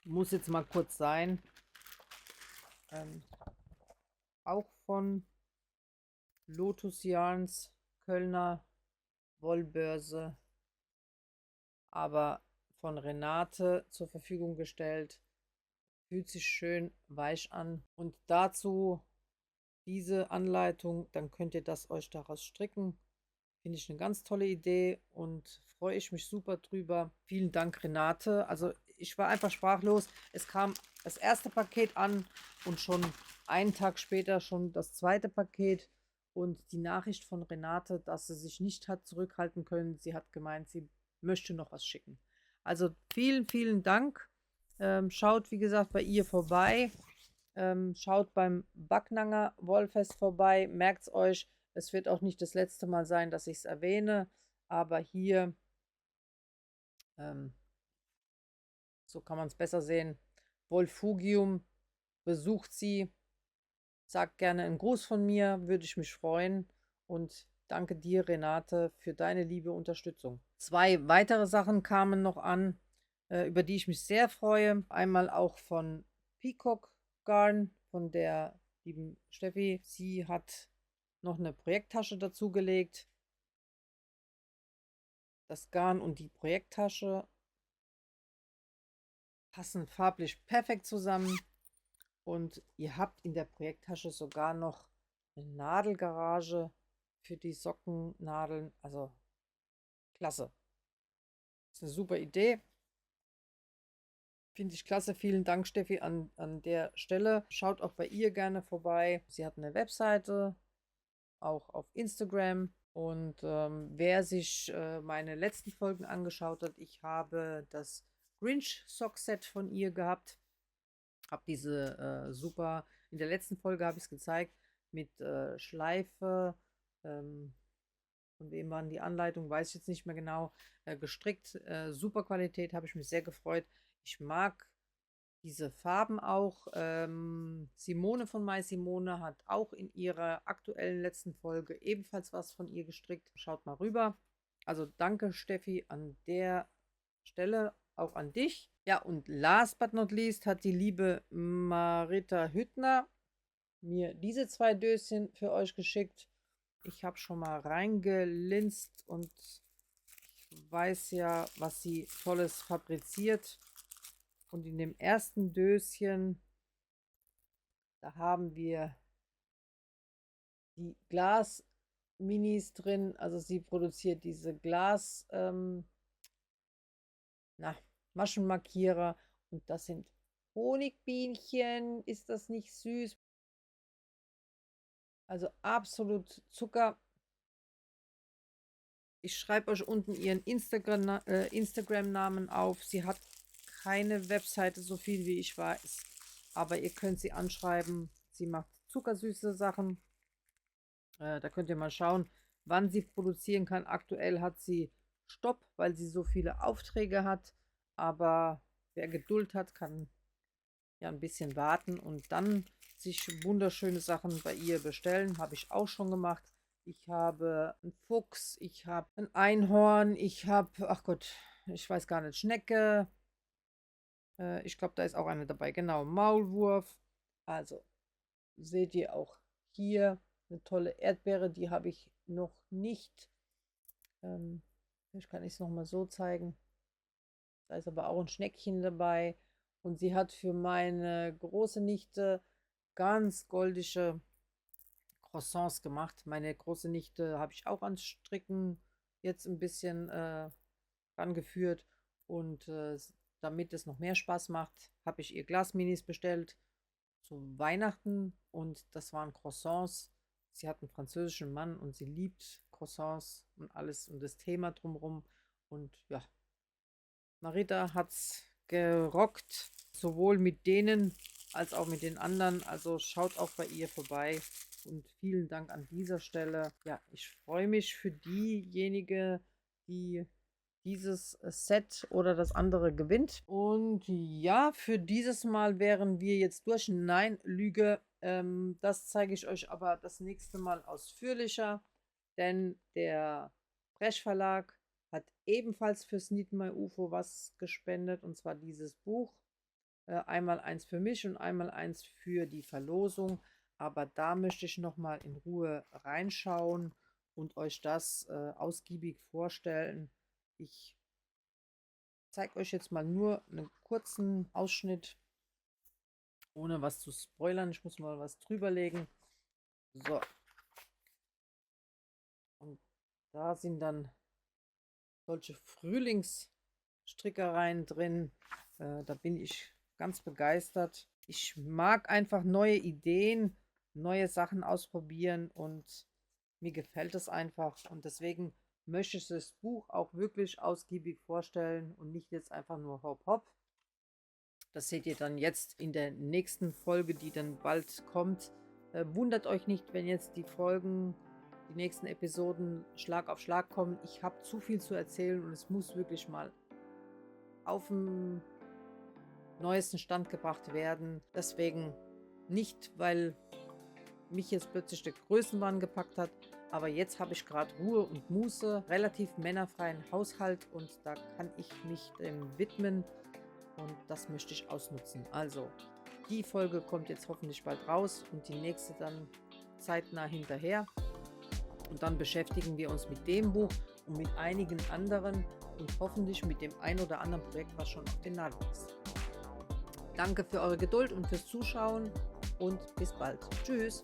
muss jetzt mal kurz sein, auch von Lotus Yarns, Kölner Wollbörse, aber von Renate zur Verfügung gestellt. Fühlt sich schön weich an. Und dazu diese Anleitung, dann könnt ihr das euch daraus stricken. Finde ich eine ganz tolle Idee und freue ich mich super drüber. Vielen Dank, Renate. Also ich war einfach sprachlos. Es kam das erste Paket an und schon einen Tag später schon das zweite Paket. Und die Nachricht von Renate, dass sie sich nicht hat zurückhalten können. Sie hat gemeint, sie möchte noch was schicken. Also vielen, vielen Dank. Schaut, wie gesagt, bei ihr vorbei. Schaut beim Backnanger Wollfest vorbei. Merkt es euch. Es wird auch nicht das letzte Mal sein, dass ich es erwähne. Aber hier, so kann man es besser sehen. Wolfugium, besucht sie. Sagt gerne einen Gruß von mir, würde ich mich freuen. Und danke dir, Renate, für deine liebe Unterstützung. 2 weitere Sachen kamen noch an, über die ich mich sehr freue. Einmal auch von Peacock Garn, von der lieben Steffi. Sie hat noch eine Projekttasche dazugelegt. Das Garn und die Projekttasche passen farblich perfekt zusammen. Und ihr habt in der Projekttasche sogar noch eine Nadelgarage für die Sockennadeln. Also klasse. Das ist eine super Idee. Finde ich klasse. Vielen Dank, Steffi, an der Stelle. Schaut auch bei ihr gerne vorbei. Sie hat eine Webseite, auch auf Instagram. Und wer sich meine letzten Folgen angeschaut hat, ich habe das Grinch Sock Set von ihr gehabt. Habe diese super, in der letzten Folge habe ich es gezeigt, mit Schleife, von wem waren die Anleitungen, weiß ich jetzt nicht mehr genau, gestrickt. Super Qualität, habe ich mich sehr gefreut. Ich mag diese Farben auch. Simone von My Simone hat auch in ihrer aktuellen letzten Folge ebenfalls was von ihr gestrickt. Schaut mal rüber. Also danke, Steffi, an der Stelle auch an dich. Ja, und last but not least hat die liebe Marita Hüttner mir diese 2 Döschen für euch geschickt. Ich habe schon mal reingelinst und ich weiß ja, was sie Tolles fabriziert. Und in dem ersten Döschen, da haben wir die Glas-Minis drin. Also sie produziert diese Glas, Maschenmarkierer. Und das sind Honigbienchen. Ist das nicht süß? Also absolut Zucker. Ich schreibe euch unten ihren Instagram-Namen auf. Sie hat keine Webseite, so viel wie ich weiß. Aber ihr könnt sie anschreiben. Sie macht zuckersüße Sachen. Da könnt ihr mal schauen, wann sie produzieren kann. Aktuell hat sie Stopp, weil sie so viele Aufträge hat. Aber wer Geduld hat, kann ja ein bisschen warten und dann sich wunderschöne Sachen bei ihr bestellen. Habe ich auch schon gemacht. Ich habe einen Fuchs, ich habe ein Einhorn, ich habe, ach Gott, ich weiß gar nicht, Schnecke. Ich glaube, da ist auch eine dabei. Genau, Maulwurf. Also seht ihr auch hier eine tolle Erdbeere, die habe ich noch nicht. Vielleicht kann ich es nochmal so zeigen. Da ist aber auch ein Schneckchen dabei. Und sie hat für meine große Nichte ganz goldige Croissants gemacht. Meine große Nichte habe ich auch ans Stricken jetzt ein bisschen rangeführt. Und damit es noch mehr Spaß macht, habe ich ihr Glasminis bestellt zu Weihnachten. Und das waren Croissants. Sie hat einen französischen Mann und sie liebt Croissants und alles und das Thema drumherum. Und ja, Marita hat's gerockt, sowohl mit denen als auch mit den anderen. Also schaut auch bei ihr vorbei. Und vielen Dank an dieser Stelle. Ja, ich freue mich für diejenige, die dieses Set oder das andere gewinnt. Und ja, für dieses Mal wären wir jetzt durch. Nein, Lüge. Das zeige ich euch aber das nächste Mal ausführlicher. Denn der Bresch Verlag hat ebenfalls fürs Need My UFO was gespendet. Und zwar dieses Buch. Einmal eins für mich und einmal eins für die Verlosung. Aber da möchte ich nochmal in Ruhe reinschauen und euch das ausgiebig vorstellen. Ich zeige euch jetzt mal nur einen kurzen Ausschnitt, ohne was zu spoilern. Ich muss mal was drüber legen. So. Und da sind dann solche Frühlingsstrickereien drin. Da bin ich ganz begeistert. Ich mag einfach neue Ideen, neue Sachen ausprobieren und mir gefällt es einfach. Und deswegen möchte ich das Buch auch wirklich ausgiebig vorstellen und nicht jetzt einfach nur hopp hopp. Das seht ihr dann jetzt in der nächsten Folge, die dann bald kommt. Wundert euch nicht, wenn jetzt die Folgen, die nächsten Episoden Schlag auf Schlag kommen. Ich habe zu viel zu erzählen und es muss wirklich mal auf den neuesten Stand gebracht werden. Deswegen nicht, weil mich jetzt plötzlich der Größenwahn gepackt hat, aber jetzt habe ich gerade Ruhe und Muße, relativ männerfreien Haushalt und da kann ich mich dem widmen und das möchte ich ausnutzen. Also, die Folge kommt jetzt hoffentlich bald raus und die nächste dann zeitnah hinterher. Und dann beschäftigen wir uns mit dem Buch und mit einigen anderen und hoffentlich mit dem ein oder anderen Projekt, was schon auf den Nadeln ist. Danke für eure Geduld und fürs Zuschauen und bis bald. Tschüss!